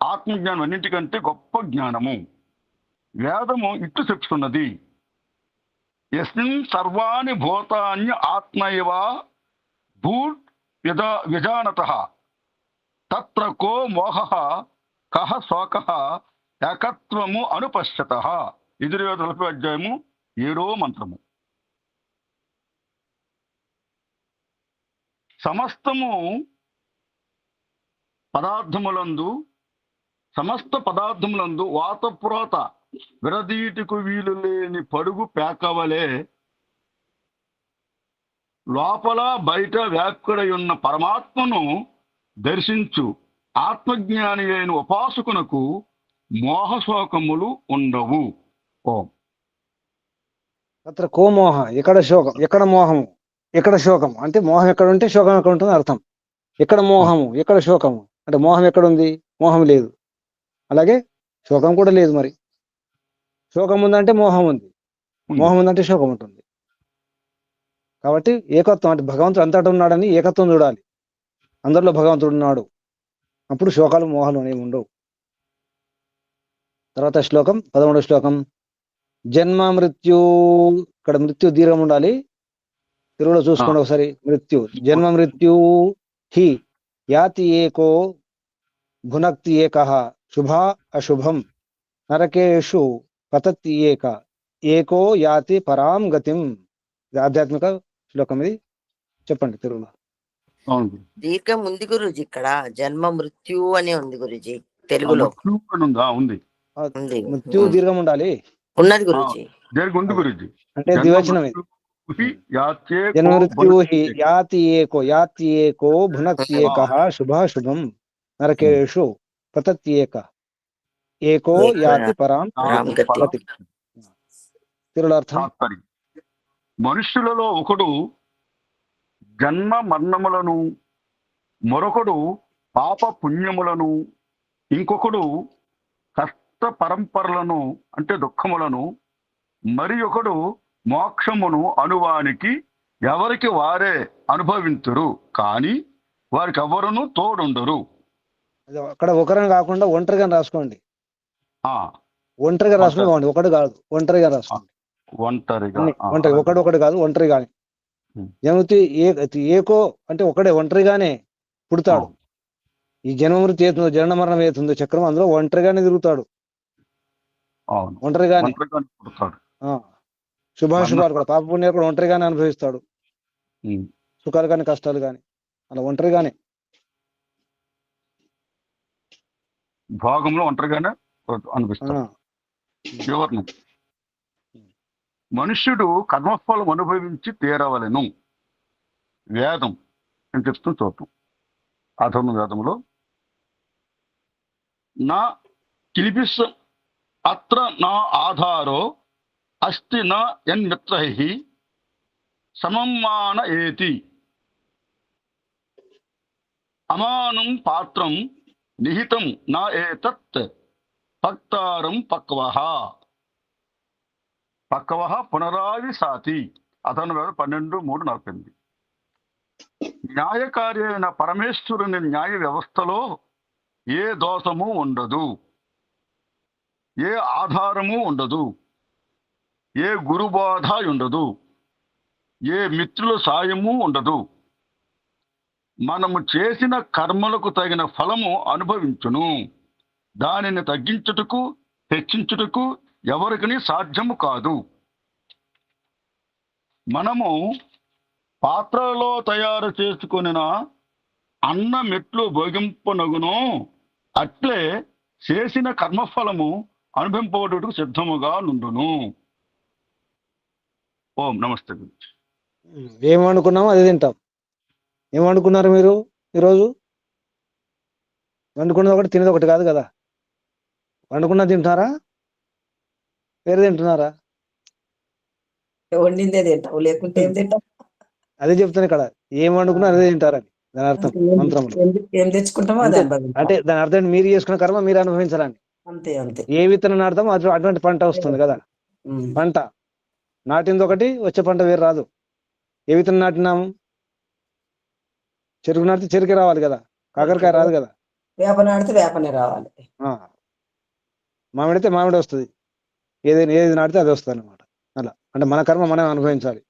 ఆత్మజ్ఞానం అన్నింటికంటే గొప్ప జ్ఞానము. వేదము ఇట్లు చెప్తున్నది, యస్మిన్ సర్వాణి భూతాన్య ఆత్మైవ భూత్ విజానతః తత్ర కో మోహః కః శోకః ఏకత్వము అనుపశ్యతః. యజుర్వేద 7వ మంత్రము. సమస్త పదార్థములందు వాతపురోత విడదీటికు వీలు లేని పడుగు పేకవలే లోపల బయట వ్యాప్తుడై ఉన్న పరమాత్మను దర్శించు ఆత్మజ్ఞాని అయిన ఉపాసకునకు మోహశోకములు ఉండవు. ఓం. అత్ర కో మోహ, ఎక్కడ శోకం, ఎక్కడ మోహము, ఎక్కడ శోకం. అంటే మోహం ఎక్కడ ఉంటే శోకం ఎక్కడ ఉంటుంది అర్థం. ఎక్కడ మోహము, ఎక్కడ శోకము అంటే మోహం ఎక్కడ ఉంది, మోహం లేదు. అలాగే శోకం కూడా లేదు. మరి శోకం ఉందంటే మోహం ఉంది, మోహం ఉందంటే శోకం ఉంటుంది. కాబట్టి ఏకత్వం అంటే భగవంతుడు అంతటా ఉన్నాడని ఏకత్వం చూడాలి. అందరిలో భగవంతుడు ఉన్నాడు, అప్పుడు శోకాలు మోహాలు అనేవి ఉండవు. తర్వాత శ్లోకం 11వ శ్లోకం. జన్మ మృత్యు, ఇక్కడ మృత్యు దీర్ఘం ఉండాలి. తెలుగులో చూసుకోండి ఒకసారి. మృత్యు, జన్మ మృత్యు హి యాతి ఏకో భునక్తి ఏకః శుభా అశుభం నరకేషు పతతి ఏకో యాతి పరాం గతిం. ఇది ఆధ్యాత్మిక శ్లోకం. ఇది చెప్పండి తెలుగులో. దీర్ఘం ఉంది గురుజీ, ఇక్కడ జన్మ మృత్యు అని ఉంది గురుజీ తెలుగులో. ఉంది. మృత్యు దీర్ఘం ఉండాలి. ఉన్నది గురుజీ. అంటే ద్వివచనం ఇది. జన్మ మృత్యు హి యాతి ఏకో భునక్తి ఏకః శుభా శుభం నరకేషు పతతి ఏకో యాతి పరాం గతిం. తెలుగులో అర్థం. మనుష్యులలో ఒకడు జన్మ మరణములను, మరొకడు పాప పుణ్యములను, ఇంకొకడు కష్ట పరంపరలను అంటే దుఃఖములను, మరి ఒకడు మోక్షమును అనువానికి ఎవరికి వారే అనుభవింతురు. కానీ వారికి ఎవరును తోడుండరు. అది అక్కడ ఒకరిని కాకుండా ఒంటరిగా రాసుకోండి. ఆ, ఒంటరిగా రాసుకుని ఒంటరి- బాగుంది, ఒకటి కాదు, ఒంటరిగా రాసుకోండి. ఒంటరిగా. అన్ని ఆ, ఒంటరి, ఒకటి కాదు, ఒంటరిగానే. ఉం. జనమృతి ఏకో అంటే ఒకడే ఒంటరిగానే పుడతాడు. ఆ, ఈ జన్మమృతి ఏతుందో, జనన మరణం ఏతుందో చక్రం, అందులో ఒంటరిగానే తిరుగుతాడు, అవును, ఒంటరిగానే. ఒంటరిగా పుడతాడు. శుభాశుభాలు కూడా, పాప పుణ్యాలు కూడా ఒంటరిగానే అనుభవిస్తాడు, ఉం. సుఖాలు కానీ కష్టాలు కానీ అలా ఒంటరిగానే. భాగంలో ఒంటరిగానే ఆ, అనిపిస్తాడు. వివరణ: మనుష్యుడు కర్మఫలం అనుభవించి తీరవలెను. వేదం అని చెప్తూ చూద్దాం. అధర్మ వేదంలో నా కిలిపిస్ అత్ర నా ఆధారో అస్తి నా యన్మిత్రైః సమమ్మాన ఏతి అమానం పాత్రం నిహితం నా ఏతత్ భక్తారం పక్వః పునరావిశాతి. అతను 12:3-48. న్యాయకారి అయిన పరమేశ్వరుని న్యాయ వ్యవస్థలో ఏ దోషము ఉండదు, ఏ ఆధారము ఉండదు, ఏ గురుబోధ ఉండదు, ఏ మిత్రుల సాయము ఉండదు. మనము చేసిన కర్మలకు తగిన ఫలము అనుభవించును. దానిని తగ్గించుటకు, హెచ్చించుటకు ఎవరికని సాధ్యము కాదు. మనము పాత్రలో తయారు చేసుకొనిన అన్న మెట్లు భోగింపనగును, అట్లే చేసిన కర్మఫలము అనుభవింపబడుటకు సిద్ధముగా నుండును. ఓం నమస్తే. ఏం వండుకున్నామో అది తింటాం. ఏం వండుకున్నారు మీరు ఈరోజు? వండుకున్నది ఒకటి, తినేది ఒకటి కాదు కదా. వండుకున్నది తింటున్నారా, వేరే తింటున్నారా? వండిందే తింటావు, లేకుంటే ఏం తింటావు? అదే చెప్తాను ఇక్కడ, ఏం వండుకున్నా అదే తింటారని దాని అర్థం మంత్రంలో. ఏం తెచ్చుకుంటామో అది అనుభవించాలి. అంటే దాని అర్థం మీరు చేసుకున్న కర్మ మీరు అనుభవించాలని. అంతే అంతే. ఏ విత్తనం నాటుతామో అటువంటి పంట వస్తుంది కదా. పంట నాటింది ఒకటి, వచ్చే పంట వేరు రాదు. ఏ విత్తనం నాటినాము? చెరుకు నాటితే చెరుకే రావాలి కదా, కాకరకాయ రాదు కదా. వేప నాటితే వేపనే రావాలి. మామిడితే మామిడి వస్తుంది. ఏది నాటితే అది వస్తుంది అనమాట. అలా అంటే మన కర్మ మనం అనుభవించాలి.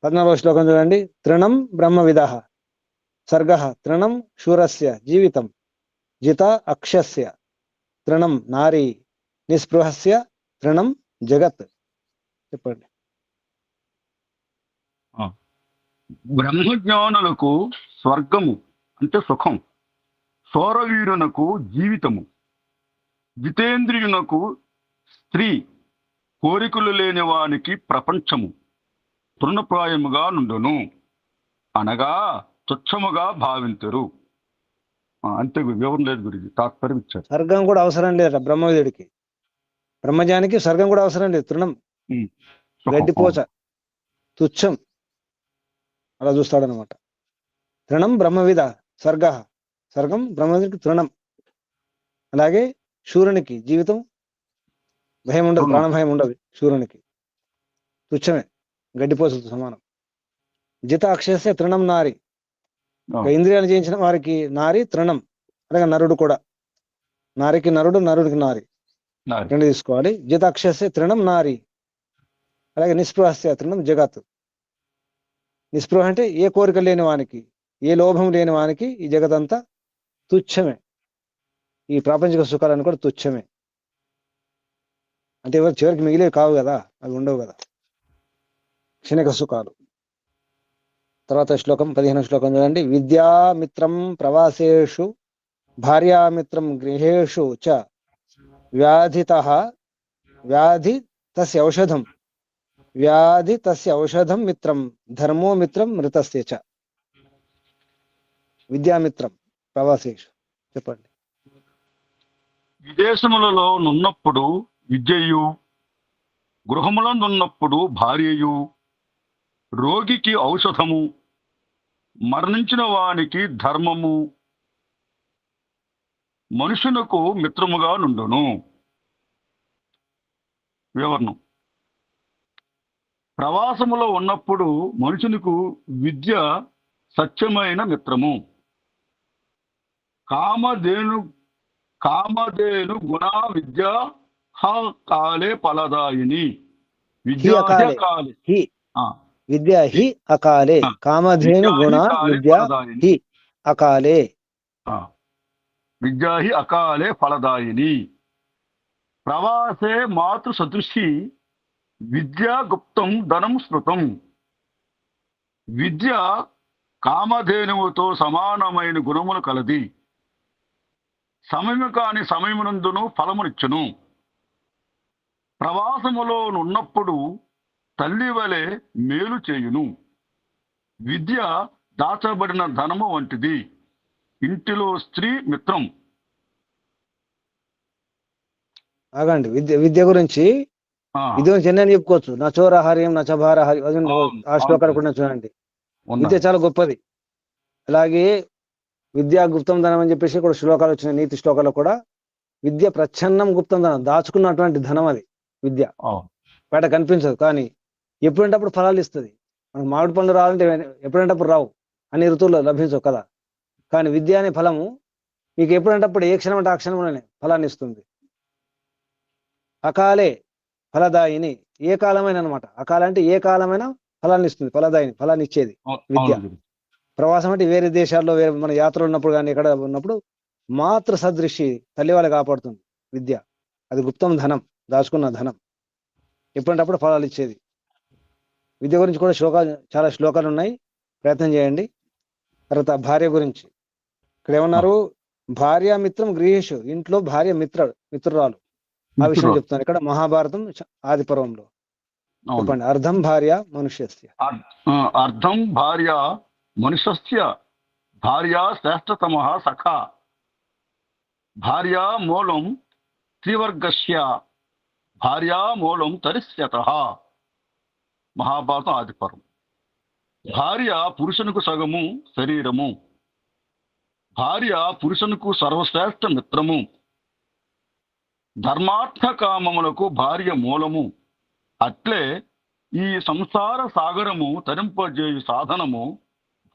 14వ శ్లోకం చూడండి. తృణం బ్రహ్మ విదః సర్గః తృణం శూరస్య జీవితం జిత అక్షస్య తృణం నారీ నిస్పృహస్య తృణం జగత్. చెప్పండి. బ్రహ్మజ్ఞానులకు స్వర్గము అంటే సుఖం, సౌరవీరునకు జీవితము, జితేంద్రియునకు స్త్రీ, కోరికలు లేని వానికి ప్రపంచము తృణప్రాయముగా నుండును అనగా తుచ్చముగా భావించరు. అంతే, వివరం లేదు గురించి, తాత్పర్యం ఇచ్చారు. స్వర్గం కూడా అవసరం లేదట బ్రహ్మవిదుడికి. బ్రహ్మజానికి స్వర్గం కూడా అవసరం లేదు. తృణం గడ్డిపోచ, తుచ్చం, అలా చూస్తాడనమాట. తృణం బ్రహ్మవిద స్వర్గ, స్వర్గం బ్రహ్మవిదుడికి తృణం. అలాగే శూరునికి జీవితం, భయం ఉండదు, ప్రాణ భయం ఉండదు శూరునికి. తుచ్చమే, గడ్డిపోసతో సమానం. జిత అక్షయస్య తృణం నారి, ఇంద్రియాలు జయించిన వారికి నారి తృణం. అలాగే నరుడు కూడా, నారికి నరుడు, నరుడికి నారి, రెండు తీసుకోవాలి. జిత అక్షయస్య తృణం నారి. అలాగే నిస్పృహస్య తృణం జగత్. నిస్పృహ అంటే ఏ కోరిక లేని వానికి, ఏ లోభం లేని వానికి ఈ జగతంతా తుచ్చమే. ఈ ప్రాపంచిక సుఖాలను కూడా తుచ్చమే. అంటే ఎవరు చివరికి మిగిలేవి కావు కదా, అవి ఉండవు కదా, క్షణిక సుఖాలు. తర్వాత శ్లోకం 15వ శ్లోకం చూడండి. విద్యామిత్రం ప్రవాసేషు భార్యామిత్రం గృహేషు చ వ్యాధితః వ్యాధి తస్య ఔషధం వ్యాధి తస్య ఔషధం మిత్రం ధర్మో మిత్రం మృతస్య చ. విద్యామిత్రం ప్రవాసేషు. చెప్పండి. విదేశములలో నున్నప్పుడు విద్యయు, గృహములందున్నప్పుడు భార్యయు, రోగికి ఔషధము, మరణించిన వానికి ధర్మము, మనుషునకు మిత్రముగా నుండును. వివరణం: ప్రవాసములో ఉన్నప్పుడు మనుషునికి విద్య సత్యమైన మిత్రము. కామధేను గుణ విద్య కాలే ఫలదాయిని. హి అకాలే హి విద్య హి అకాలే కామధేను గుణ విద్య హి అకాలే విద్యా హి అకాలే ఫలదాయిని. ప్రవాసే మాతృ సదృశి విద్యా గుప్తం ధనం స్మృతం. విద్య కామధేనువుతో సమానమైన గుణములు కలది. సమయము కాని సమయమునందును ఫలమునిచ్చును. ప్రవాసములో ఉన్నప్పుడు తల్లి వలె మేలు చేయును. విద్య దాచబడిన ధనము వంటిది. ఇంటిలో స్త్రీ మిత్రం. ఆగండి. విద్య గురించి ఎన్నైనా చెప్పుకోవచ్చు. నచోరహార్యం నచభారహార్యం ఆ శ్లోకాలు కూడా చూడండి. విద్య చాలా గొప్పది. అలాగే విద్యా గుప్తం ధనం అని చెప్పేసి కూడా శ్లోకాలు వచ్చిన నీతి శ్లోకాలు కూడా విద్య ప్రచ్ఛన్నం గుప్తం ధనం, దాచుకున్నటువంటి ధనం అది. విద్య బయట కనిపించదు, కానీ ఎప్పుడంటప్పుడు ఫలాలు ఇస్తుంది. మనకు మామిడి పండ్లు రావాలంటే ఎప్పుడంటప్పుడు రావు, అన్ని ఋతువుల్లో లభించవు కదా. కానీ విద్య అనే ఫలము మీకు ఎప్పుడంటప్పుడు ఏ క్షణం అంటే ఆ క్షణంలోనే ఫలాన్ని ఇస్తుంది. అకాలే ఫలదాయిని, ఏ కాలమైన అనమాట. అకాల అంటే ఏ కాలమైన ఫలాన్ని ఇస్తుంది. ఫలదాయిని, ఫలాన్ని ఇచ్చేది విద్య. ప్రవాసం అంటే వేరే దేశాల్లో వేరే మన యాత్రలు ఉన్నప్పుడు కానీ ఎక్కడ ఉన్నప్పుడు మాతృ సదృశి తల్లి వాళ్ళ కాపాడుతుంది విద్య. అది గుప్తం ధనం, దాచుకున్న ధనం, ఎప్పుడంటప్పుడు ఫలాలు ఇచ్చేది. విద్య గురించి కూడా చాలా శ్లోకాలు ఉన్నాయి, ప్రయత్నం చేయండి. తర్వాత భార్య గురించి ఇక్కడ ఏమన్నారు? భార్యామిత్రం గృహేషు, ఇంట్లో భార్య మిత్రురాలు. ఆ విషయం చెప్తున్నారు ఇక్కడ మహాభారతం ఆది పర్వంలో. చెప్పండి. అర్ధం భార్య మనుష్యస్య. అర్ధం భార్య మనుష్యస్య భార్య శ్రేష్టతమ సఖా. భార్యా మూలం త్రివర్గస్య భార్యా మూలం తరిష్యతః. మహాభారతం ఆది పర్వం. భార్య పురుషునికి సగము శరీరము. భార్య పురుషునికి సర్వశ్రేష్ఠ మిత్రము. ధర్మార్థ కామములకు భార్య మూలము. అట్లే ఈ సంసార సాగరము తరింపజేయు సాధనము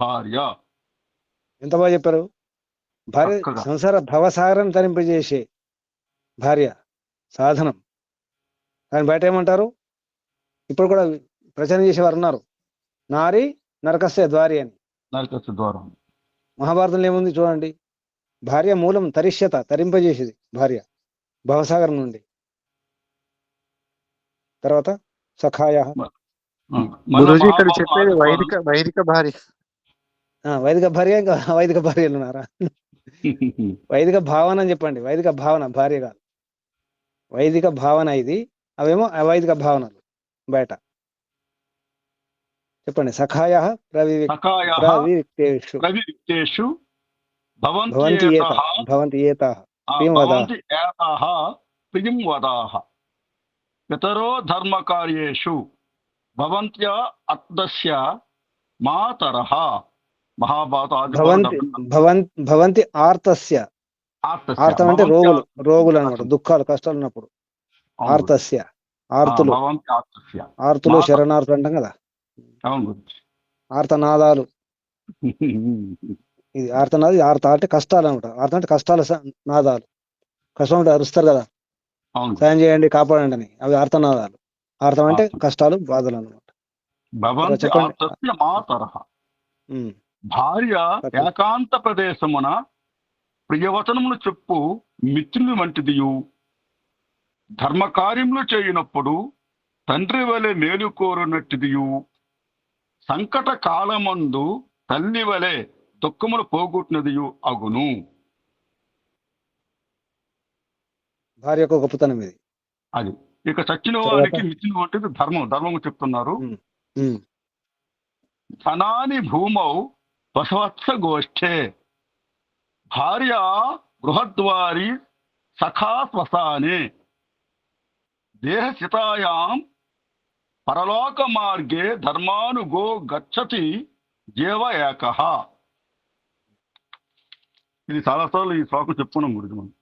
భార్య. ఎంత బాగా చెప్పారు. భార్య సంసార భవసాగరం తరింపజేసే భార్య సాధనం. కానీ బయట ఏమంటారు? ఇప్పుడు కూడా ప్రచారం చేసేవారు ఉన్నారు, నారి నరకస్య ద్వారి అని. నరకస్య ద్వారం. మహాభారతంలో ఏముంది చూడండి. భార్య మూలం తరిష్యత, తరింపజేసేది భార్య భవసాగరం నుండి. తర్వాత సఖాయ. గురూజీ ఇక్కడ చెప్పేది వైదిక భార్య. వైదిక భార్య, ఇంకా వైదిక భార్యలు ఉన్నారా? వైదిక భావన అని చెప్పండి. వైదిక భావన భార్య కాదు, వైదిక భావన ఇది. అవేమో అవైదిక భావనలు బయట. చెప్పండి. సఖాయ ప్రవివిక్తేషు భవంతి ఏతాః ప్రియం వదాః. పితరో ధర్మకార్యేషు భవంత్యా అర్ధస్య మాతరః. భవంతి ఆర్తస్య. ఆర్తం అంటే రోగులు అనమాట, దుఃఖాలు కష్టాలు ఉన్నప్పుడు. ఆర్తస్య ఆర్తులు, ఆర్తులు శరణార్థులు అంటాం కదా. ఆర్తనాదాలు. ఇది ఆర్తనాది. ఆర్త అంటే కష్టాలు అనమాట. ఆర్త అంటే కష్టాల నాదాలు. కష్టం అంటే అరుస్తారు కదా, సాయం చేయండి కాపాడండి అని. అవి ఆర్తనాదాలు. ఆర్తం అంటే కష్టాలు బాధలు అనమాట. భార్య ఏకాంత ప్రదేశమున ప్రియవచనములు చెప్పు మిత్రుని వంటిదియు. ధర్మకార్యములు చేయనప్పుడు తండ్రి వలె మేలు కోరునట్టిదియు. సంకట కాలమందు తల్లి వలె దుఃఖములు పోగొట్టినదియు అగును. భార్య యొక్క గొప్పతనం ఇది. అది ఇక చచ్చిన వారికి మిత్రుని వంటిది ధర్మము చెప్తున్నారు. ధనాని భూమౌ వసవత్స గోష్ఠే. భార్య బృహద్వారి సఖా శ్మశానే. దేహసితాయాం పరలోక మార్గే ధర్మానుగో గచ్చతి జీవ ఏకః. ఇది చాలాసార్లు ఈ శ్లోకం చెప్పుకున్నాం గురించి. మనం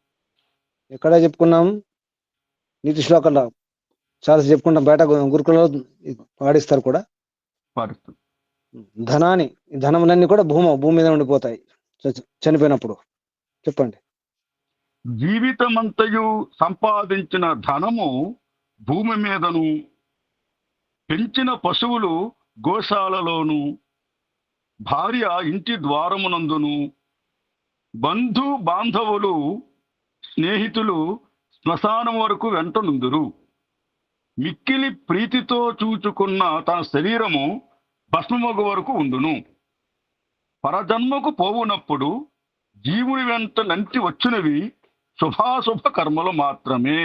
ఎక్కడ చెప్పుకున్నాం? నీతి శ్లోకంలో చాలా చెప్పుకుంటాం. బయట గురుకులలో పాడిస్తారు కూడా. పాటిస్తారు. ధనాన్ని, ఈ ధనములన్నీ కూడా భూమి మీద ఉండిపోతాయి చనిపోయినప్పుడు. చెప్పండి. జీవితమంతయు సంపాదించిన ధనము భూమి మీదను, పెంచిన పశువులు గోశాలలోను, భార్య ఇంటి ద్వారమునందును, బంధు బాంధవులు స్నేహితులు శ్మశానం వరకు వెంటనుందురు. మిక్కిలి ప్రీతితో చూచుకున్న తన శరీరము భస్మమగు వరకు ఉండును. పరజన్మకు పోవునప్పుడు జీవుని వెంట నంటి వచ్చినవి శుభాశుభ కర్మలు మాత్రమే,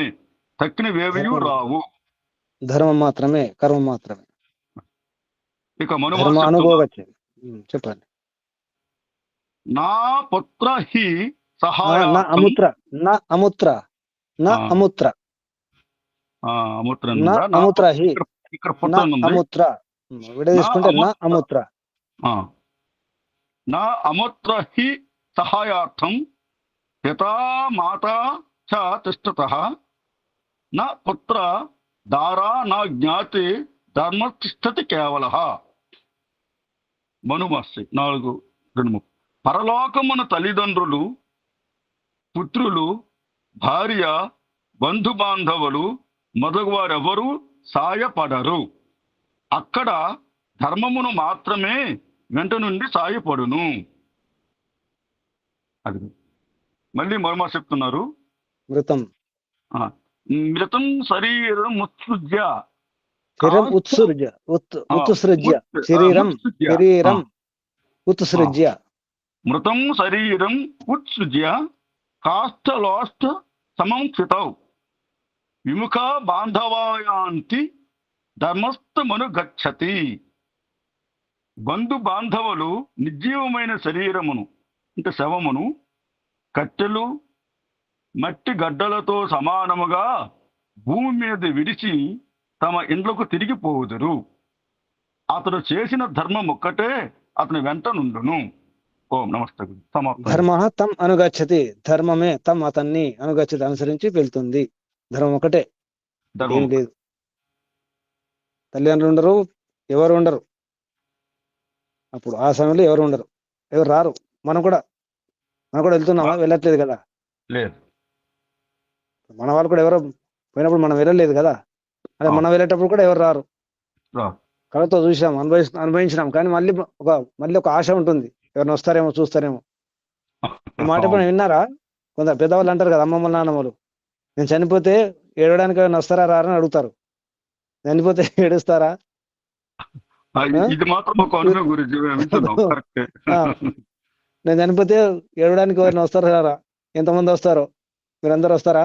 తక్కినవేవియు రావు. ధర్మం మాత్రమే, కర్మ మాత్రమే. ఇక ధర్మ మనుమహర్షి అనుభవచ్చేది. చెప్పండి. నా పుత్ర హి నా సహాయార్థం. అముత్ర, నా అముత్ర, నా ఆ. అముత్ర, అముత్ర నా ఉందా? నా అముత్ర హి, ఇక్కడ నా పుత్ర ఉంది. అముత్ర. విడ తీసుకుంటే నా అముత్ర. నా అముత్ర హి సహాయార్థం పితా మాతా చ తిష్టతః నా పుత్ర దారా నా జ్ఞాతి ధర్మ తిష్టతి కేవలః. మనుమహర్షి 4:2. పరలోకమున తల్లిదండ్రులు, పుత్రులు, భార్య, బంధు బాంధవులు మొదగువారెవరూ సాయపడరు. అక్కడ ధర్మమును మాత్రమే వెంట నుండి సాయపడును. అది మళ్ళీ మరమ చెప్తున్నారు. మృతం, మృతం శరీరం ఉత్సృజ్య, శరీరం ఉత్సృజ్య, ఉత్సృజ్య, శరీరం శరీరం ఉత్సృజ్య. మృతం శరీరం ఉత్సృజ్య కాష్టలోష్ట సమం స్థితౌ విముఖ బాంధవాయాంతి ధర్మస్థమను గచ్చతి. బంధు బాంధవులు నిర్జీవమైన శరీరమును అంటే శవమును కట్టెలు మట్టి గడ్డలతో సమానముగా భూమి మీద విడిచి తమ ఇండ్లకు తిరిగిపోవుదురు. అతడు చేసిన ధర్మం ఒక్కటే అతని వెంట నుండును. ఓం నమస్తే. సమాప్తం. ధర్మ తం అనుగచ్చతి, ధర్మమే తం అతన్ని అనుగచ్చతి, అనుసరించి వెళ్తుంది. ధర్మం ఒకటే, ధర్మం ఏం లేదు. తల్లిదండ్రులు ఉండరు, ఎవరు ఉండరు. అప్పుడు ఆ సమయంలో ఎవరు ఉండరు, ఎవరు రారు. మనం కూడా వెళ్తున్నామా? వెళ్ళట్లేదు కదా. లేదు. మన వాళ్ళు కూడా ఎవరో పోయినప్పుడు మనం వెళ్ళలేదు కదా. అదే మనం వెళ్ళేటప్పుడు కూడా ఎవరు రారు. కళ్ళతో చూసాం, అనుభవించినాం. కానీ మళ్ళీ ఒక ఆశ ఉంటుంది, ఎవరిని వస్తారేమో, చూస్తారేమో. ఈ మాట ఇప్పుడు విన్నారా? కొంత పెద్దవాళ్ళు అంటారు కదా, అమ్మమ్మ నాన్నమ్మలు, నేను చనిపోతే ఏడవడానికి ఎవరైనా వస్తారా రారని అడుగుతారు. చనిపోతే ఏడుస్తారా? ఇది మాత్రం ఒక అనుభవం గురించి నేను చనిపోతే ఏడవడానికి ఎవరైనా వస్తారా రారా? ఎంతమంది వస్తారో? మీరందరూ వస్తారా?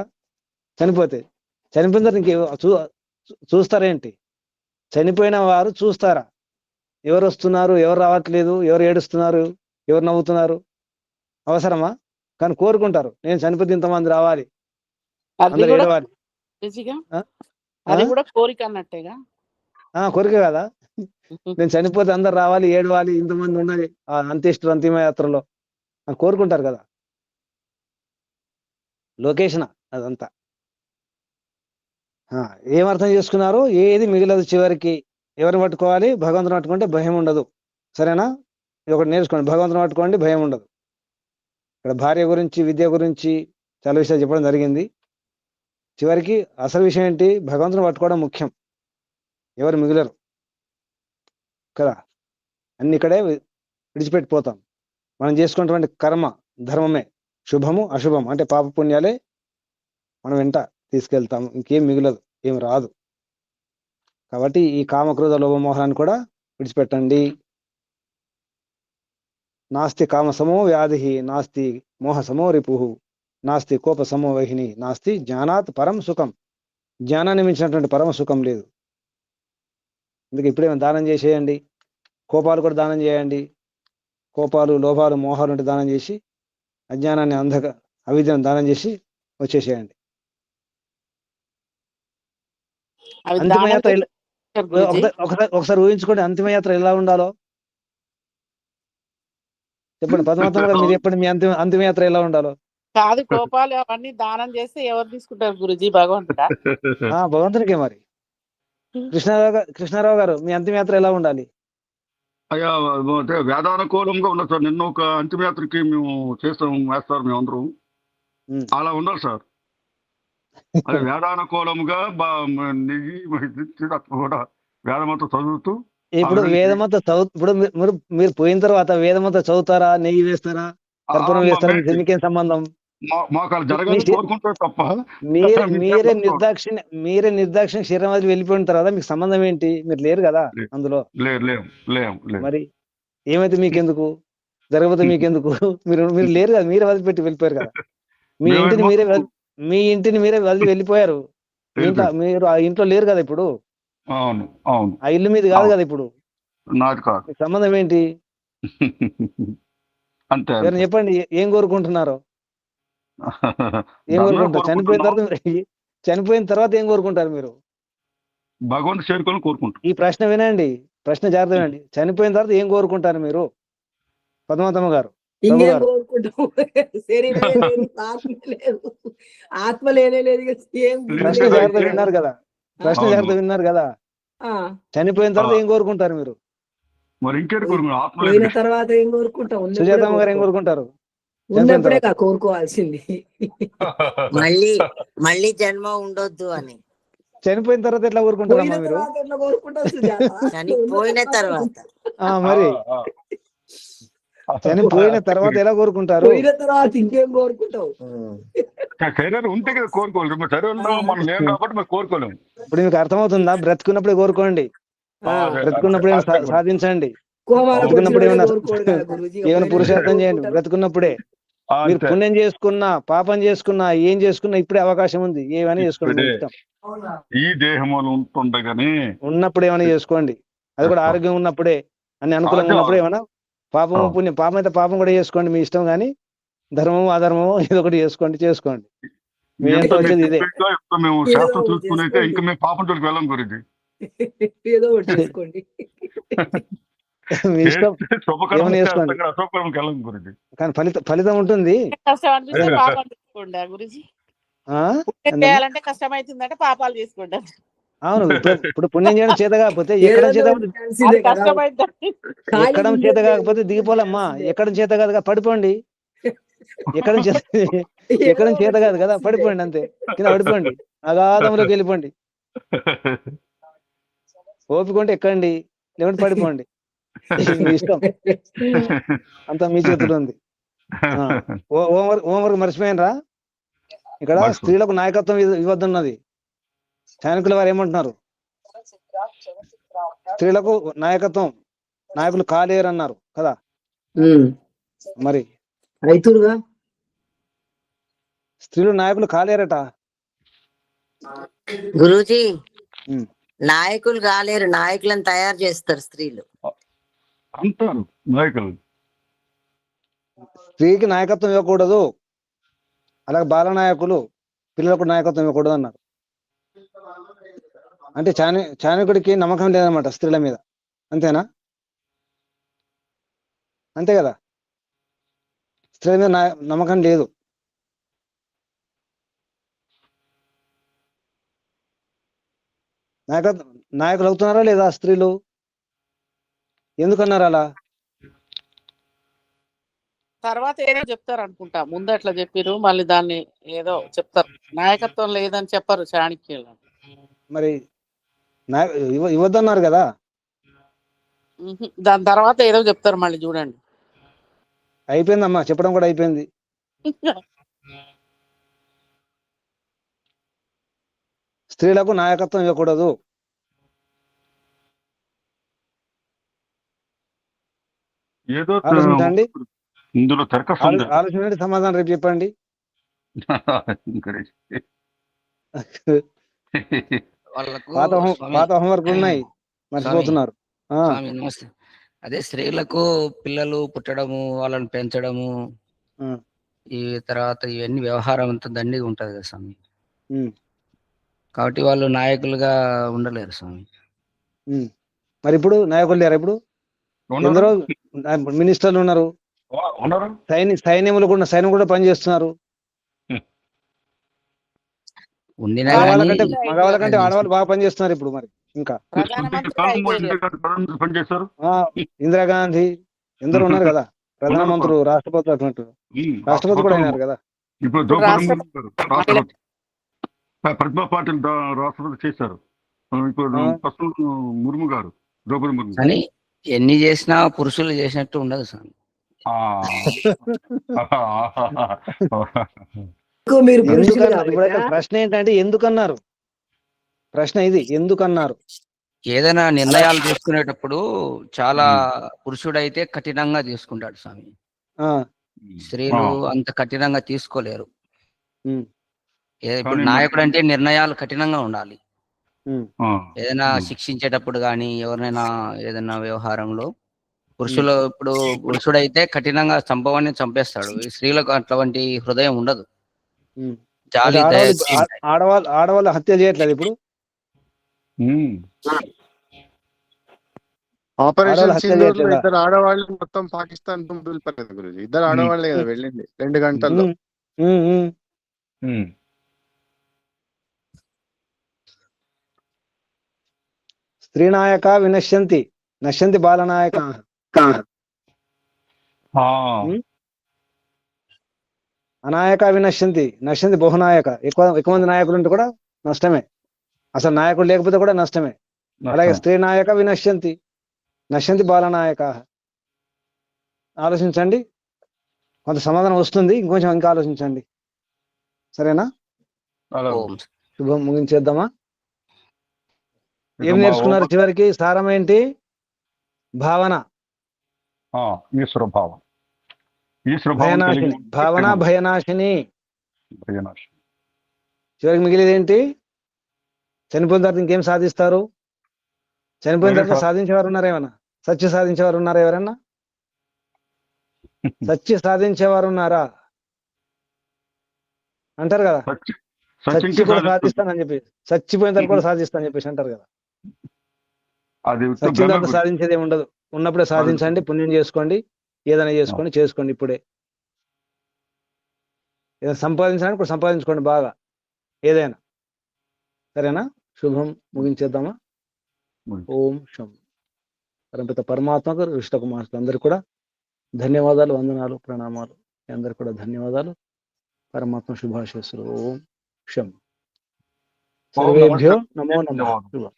చనిపోయిన తర్వాత ఇంకే చూస్తారేంటి? చనిపోయిన వారు చూస్తారా? ఎవరు వస్తున్నారు, ఎవరు రావట్లేదు, ఎవరు ఏడుస్తున్నారు, ఎవరు నవ్వుతున్నారు, అవసరమా? కానీ కోరుకుంటారు, నేను చనిపోతే ఇంతమంది రావాలి, అందరూ ఏడవాలి. అది కూడా కోరిక అన్నట్టేగా. కోరిక కదా. నేను చనిపోతే అందరు రావాలి, ఏడవాలి, ఇంతమంది ఉన్నది అంత్యేష్టులు అంతిమయాత్రలో అని కోరుకుంటారు కదా. లొకేషన్ అదంతా. ఏమర్థం చేసుకున్నారు? ఏది మిగిలదు చివరికి. ఎవరిని పట్టుకోవాలి? భగవంతుని పట్టుకుంటే భయం ఉండదు. సరేనా? ఇది ఒకటి నేర్చుకోండి, భగవంతుని పట్టుకోండి, భయం ఉండదు. ఇక్కడ భార్య గురించి, విద్య గురించి చాలా విషయాలు చెప్పడం జరిగింది. చివరికి అసలు విషయం ఏంటి? భగవంతుని పట్టుకోవడం ముఖ్యం. ఎవరు మిగిలరు కదా. అన్ని ఇక్కడే విడిచిపెట్టిపోతాం. మనం చేసుకున్నటువంటి కర్మ ధర్మమే, శుభము అశుభం అంటే పాప పుణ్యాలే మనం వెంట తీసుకెళ్తాము. ఇంకేం మిగిలదు, ఏం రాదు. కాబట్టి ఈ కామక్రోధ లోభమోహాన్ని కూడా విడిచిపెట్టండి. నాస్తి కామసమో వ్యాధి, నాస్తి మోహసమో రిపుః, నాస్తి కోపసమో వహిని, నాస్తి జ్ఞానాత్ పరం సుఖం. జ్ఞానాన్ని మించినటువంటి పరమ సుఖం లేదు. అందుకే ఇప్పుడేమో దానం చేసేయండి, కోపాలు కూడా దానం చేయండి. కోపాలు, లోభాలు, మోహాలు ఉంటే దానం చేసి, అజ్ఞానాన్ని, అవిద్యను దానం చేసి వచ్చేసేయండి. అంతిమయాత్ర ఒకసారి ఊహించుకోండి, అంతిమయాత్ర ఎలా ఉండాలో చెప్పండి. పద్మాత్మ మీరు చెప్పండి, మీ అంతిమయాత్ర ఎలా ఉండాలో. కాదు, కోపాలు అవన్నీ దానం చేస్తే ఎవరు తీసుకుంటారు గురుజీ? భగవంతుడా? భగవంతునికే. మరి కృష్ణారావు గారు, మీ అంతిమయాత్ర ఎలా ఉండాలి? అయ్యా అంటే వేదానుకూలంగా ఉండదు సార్. నిన్న ఒక అంతిమయాత్రకి మేము వేస్తారు మేము అందరం ఉమ్. అలా ఉండాలి సార్. అది వేదానుకూలంగా నెయ్యి కూడా వేదమంతా చదువుతూ ఇప్పుడు వేదమంతా ఇప్పుడు మీరు పోయిన తర్వాత వేదమంతా చదువుతారా, నెయ్యి వేస్తారా, కర్పూరం వేస్తారా, మీకేం సంబంధం? మాకు అలా జరగాలని కోరుకుంటారు తప్ప మీరే నిర్దాక్షిణ శరీరం వదిలి వెళ్ళిపోయిన తర్వాత మీకు సంబంధం ఏంటి? మీరు లేరు కదా అందులో. మరి ఏమైతే మీకెందుకు, జరగబోతే మీకెందుకు? మీరు లేరు కదా, మీరే వదిలిపెట్టి వెళ్ళిపోయారు కదా. మీ ఇంటిని మీరే వదిలి వెళ్ళిపోయారు. మీరు ఆ ఇంట్లో లేరు కదా ఇప్పుడు. అవును అవును. ఆ ఇల్లు మీది కాదు కదా ఇప్పుడు. నాది కాదు. సంబంధం ఏంటి? అంతే. చెప్పండి, ఏం కోరుకుంటున్నారు? ఏం కోరుకుంటారు? చనిపోయిన తర్వాత ఏం కోరుకుంటారు మీరు? భగవంతు చేరుకోవాలని కోరుకుంటారు. ఈ ప్రశ్న వినండి, ప్రశ్న జాగ్రత్త వినండి. చనిపోయిన తర్వాత ఏం కోరుకుంటారు మీరు? పద్మావతమ్మ గారు. ఇంకేం కోరుకుంటాం? శరీరమే లేదు, ఆత్మ లేదు, ఆత్మ లేనే లేదు. ప్రశ్న జాగ్రత్త విన్నారు కదా, ప్రశ్న జాగ్రత్త విన్నారు కదా. చనిపోయిన తర్వాత ఏం కోరుకుంటారు మీరు? మరి ఇంకేం కోరుకుంటారు? పోయిన తర్వాత ఏం కోరుకుంటాం? సుజాతమ్మ గారు ఏం కోరుకుంటారు? ఉన్నప్పుడే కోరుకోవాల్సింది. మళ్ళీ జన్మ ఉండొద్దు అని. చనిపోయిన తర్వాత ఎట్లా కోరుకుంటారు మీరు? చనిపోయిన తర్వాత మరి చనిపోయిన తర్వాత ఎలా కోరుకుంటారు? పోయిన తర్వాత ఇంకేం కోరుకుంటావు? శరీరం ఉంటే కదా కోరుకోవాలి. శరీరంలో మనం లేం కాబట్టి మనం కోరుకోలేము. ఇప్పుడు మీకు అర్థమవుతుందా? బ్రతుకున్నప్పుడే కోరుకోండి, బ్రతుకున్నప్పుడే సాధించండి, బ్రతుకున్నప్పుడు ఏమైనా పురుషార్థం చేయండి. బ్రతుకున్నప్పుడే మీరు పుణ్యం చేసుకున్నా, పాపం చేసుకున్నా, ఏం చేసుకున్నా ఇప్పుడే అవకాశం ఉంది. ఏమైనా చేసుకోండి, ఈ దేహంలో ఉన్నప్పుడు ఏమైనా చేసుకోండి. అది కూడా ఆరోగ్యం ఉన్నప్పుడే, అన్ని అనుకూలంగా ఉన్నప్పుడు ఏమైనా పాపము పుణ్యం, పాపం అయితే పాపం కూడా చేసుకోండి, మీ ఇష్టం. కానీ ధర్మము అధర్మము ఏదో ఒకటి చేసుకోండి. మీ ఎంత వచ్చేది ఇదే. మేము శాస్త్రం చూసుకునైతే ఇంకా మేము పాపం జోలికి వెళ్ళం గురించి. ఏదో ఒకటి చేసుకోండి, మీ ఇష్టం, ఏమైనా చేసుకోండి. కానీ ఫలితం ఉంటుంది. కష్టమైతుందంటే పాపాలు చేసుకుంటారు. అవును. ఇప్పుడు పుణ్యం చేయడం చేత కాకపోతే ఎక్కడం చేత కాకపోతే దిగిపోలమ్మా. ఎక్కడం చేత కాదు పడిపోండి. ఎక్కడం చేత కాదు కదా, పడిపోండి అంతే. కింద పడిపోండి, అగాధంలోకి వెళ్ళిపోండి. ఓపికంటే ఎక్కండి, లేకుంటే పడిపోండి. మీ ఇష్టం, అంతా మీ చేతుల్లో ఉంది. హోంవర్క్ మర్చిపోయినరా? ఇక్కడ స్త్రీలకు నాయకత్వం ఇవ్వద్దున్నది. సైనికుల వారు ఏమంటున్నారు? స్త్రీలకు నాయకులు కాలేరు అన్నారు కదా. మరి స్త్రీలు నాయకులు కాలేరట గురూజీ. నాయకులు కాలేరు, నాయకులను తయారు చేస్తారు స్త్రీలు అంటారు. నాయకులు స్త్రీకి నాయకత్వం ఇవ్వకూడదు, అలాగే బాల నాయకులు పిల్లలకు నాయకత్వం ఇవ్వకూడదు అన్నారు. అంటే చాణక్యుడికి నమ్మకం లేదన్నమాట స్త్రీల మీద, అంతేనా? అంతే కదా, స్త్రీల మీద నమ్మకం లేదు. నాయకులు అవుతున్నారా లేదా స్త్రీలు? ఎందుకన్నారు అలా? తర్వాత ఏదో చెప్తారు అనుకుంటా. ముందు అట్లా చెప్పారు, మళ్ళీ దాన్ని ఏదో చెప్తారు. నాయకత్వం లేదని చెప్పరు చాణక్యులు. మరి ఇవ్వద్దన్నారు కదా. దాని తర్వాత ఏదో చెప్తారు మళ్ళీ, చూడండి. అయిపోయిందమ్మా, చెప్పడం కూడా అయిపోయింది. స్త్రీలకు నాయకత్వం ఇవ్వకూడదు. ఆలోచించండి, ఇందులో ఆలోచించండి, సమాధానం రేపు చెప్పండి. పాత హోంవర్క్ ఉన్నాయి, మర్చిపోతున్నారు. అదే స్త్రీలకు పిల్లలు పుట్టడము, వాళ్ళని పెంచడము, ఈ తర్వాత ఇవన్నీ వ్యవహారం అంతా దండిగా ఉంటది కదా స్వామి. కాబట్టి వాళ్ళు నాయకులుగా ఉండలేరు స్వామి. మరి ఇప్పుడు నాయకులు లేరు. ఇప్పుడు ఎందరో మినిస్టర్లు ఉన్నారు, సైన్యం కూడా పనిచేస్తున్నారు. మగవాళ్ళ కంటే ఆడవాళ్ళు బాగా పనిచేస్తున్నారు ఇప్పుడు. మరి ఇంకా ప్రధానమంత్రి కాలమో 5 ఏళ్ళు. ప్రధానమంత్రి పనిచేశారు. ఆ, ఇందిరాగాంధీ ఎందరో ఉన్నారు కదా ప్రధానమంత్రులు, రాష్ట్రపతి అన్నట్టు. రాష్ట్రపతి కూడా అయినారు కదా. ఇప్పుడు ఇప్పుడు ద్రౌపది ముర్ము రాష్ట్రపతి గారు మహిళ. రాష్ట్రపతి, ప్రతిభా పాటిల్ రాష్ట్రపతి చేశారు. ఇప్పుడు ఆ. ప్రస్తుతం ముర్ము గారు, ద్రౌపది ముర్ము. కానీ ఎన్ని చేసినా పురుషులు చేసినట్టు ఉండదు స్వామి. ఆ. మీరు పురుషులు ఎందుకన్నారు కాబట్టి ఇప్పుడైతే ప్రశ్న ఏంటంటే ఎందుకన్నారు? ప్రశ్న ఇది, ఎందుకన్నారు? ఏదైనా నిర్ణయాలు తీసుకునేటప్పుడు చాలా పురుషుడైతే కఠినంగా తీసుకుంటాడు స్వామి. ఆ, స్త్రీలు అంత కఠినంగా తీసుకోలేరు. ఉమ్, ఇప్పుడు కానీ నాయకుడు అంటే నిర్ణయాలు కఠినంగా ఉండాలి. ఉమ్, ఏదైనా శిక్షించేటప్పుడు కానీ ఎవరినైనా ఏదైనా వ్యవహారంలో ఇప్పుడు పురుషుడైతే కఠినంగా చంపవాడిని చంపేస్తాడు. ఈ స్త్రీలకు అటువంటి హృదయం ఉండదు. ఉమ్. జాలి, అయితే దయ, ఆడవాళ్ళు ఉంటాయి. ఆడవాళ్ళు హత్య చేయట్లేదు ఇప్పుడు. ఆపరేషన్ ఆడవాళ్ళు హత్య సింధూర్ లో చేయట్లేదా? ఇద్దరు ఆడవాళ్ళు మొత్తం పాకిస్తాన్ దులిపారు గురుజీ. ఇద్దరు ఆడవాళ్ళే కదా వెళ్ళింది 2 గంటల్లో. ఉమ్, ఉమ్. స్త్రీనాయక వినశ్యంతి, నశ్యంతి బాలనాయక. అనాయక వినశ్యంతి, నశ్యంతి బహునాయక. ఎక్కువ మంది నాయకులు ఉంటే కూడా నష్టమే, అసలు నాయకుడు లేకపోతే కూడా నష్టమే. అలాగే స్త్రీనాయక వినశ్యంతి, నశ్యంతి బాలనాయక. ఆలోచించండి, కొంత సమాధానం వస్తుంది. ఇంకొంచెం ఇంకా ఆలోచించండి, సరేనా? ఓం. శుభం, ముగించేద్దామా? ఏం నేర్చుకున్నారు చివరికి? సారం ఏంటి? భావన, ఈశ్వర భావం, భయనాశిని. భావన భయనాశిని. చివరికి మిగిలిది ఏంటి? చనిపోయిన తర్వాత ఇంకేం సాధిస్తారు? చనిపోయిన తర్వాత సాధించేవారు ఉన్నారా? ఏమన్నా సత్య సాధించేవారు ఉన్నారా? ఎవరన్నా సత్య సాధించేవారు ఉన్నారా? అంటారు కదా, సచ్చి కూడా సాధిస్తానని చెప్పి, చచ్చిపోయిన తర్వాత కూడా సాధిస్తానని చెప్పేసి అంటారు కదా. సచ్చిన తర్వాత సాధించేది ఏమి ఉండదు. ఉన్నప్పుడే సాధించండి, పుణ్యం చేసుకోండి, ఏదైనా చేసుకోండి ఇప్పుడే. ఏదైనా సంపాదించడానికి కూడా సంపాదించుకోండి బాగా, ఏదైనా. సరేనా? శుభం, ముగించేద్దామా? ఓం శం. పరమపిత పరమాత్మకు, విష్ణుకుమార్ అందరికి కూడా ధన్యవాదాలు, వందనాలు, ప్రణామాలు. అందరికి కూడా ధన్యవాదాలు. పరమాత్మ శుభాశీస్సులు. ఓం శం. సర్వేభ్యో నమో నమః.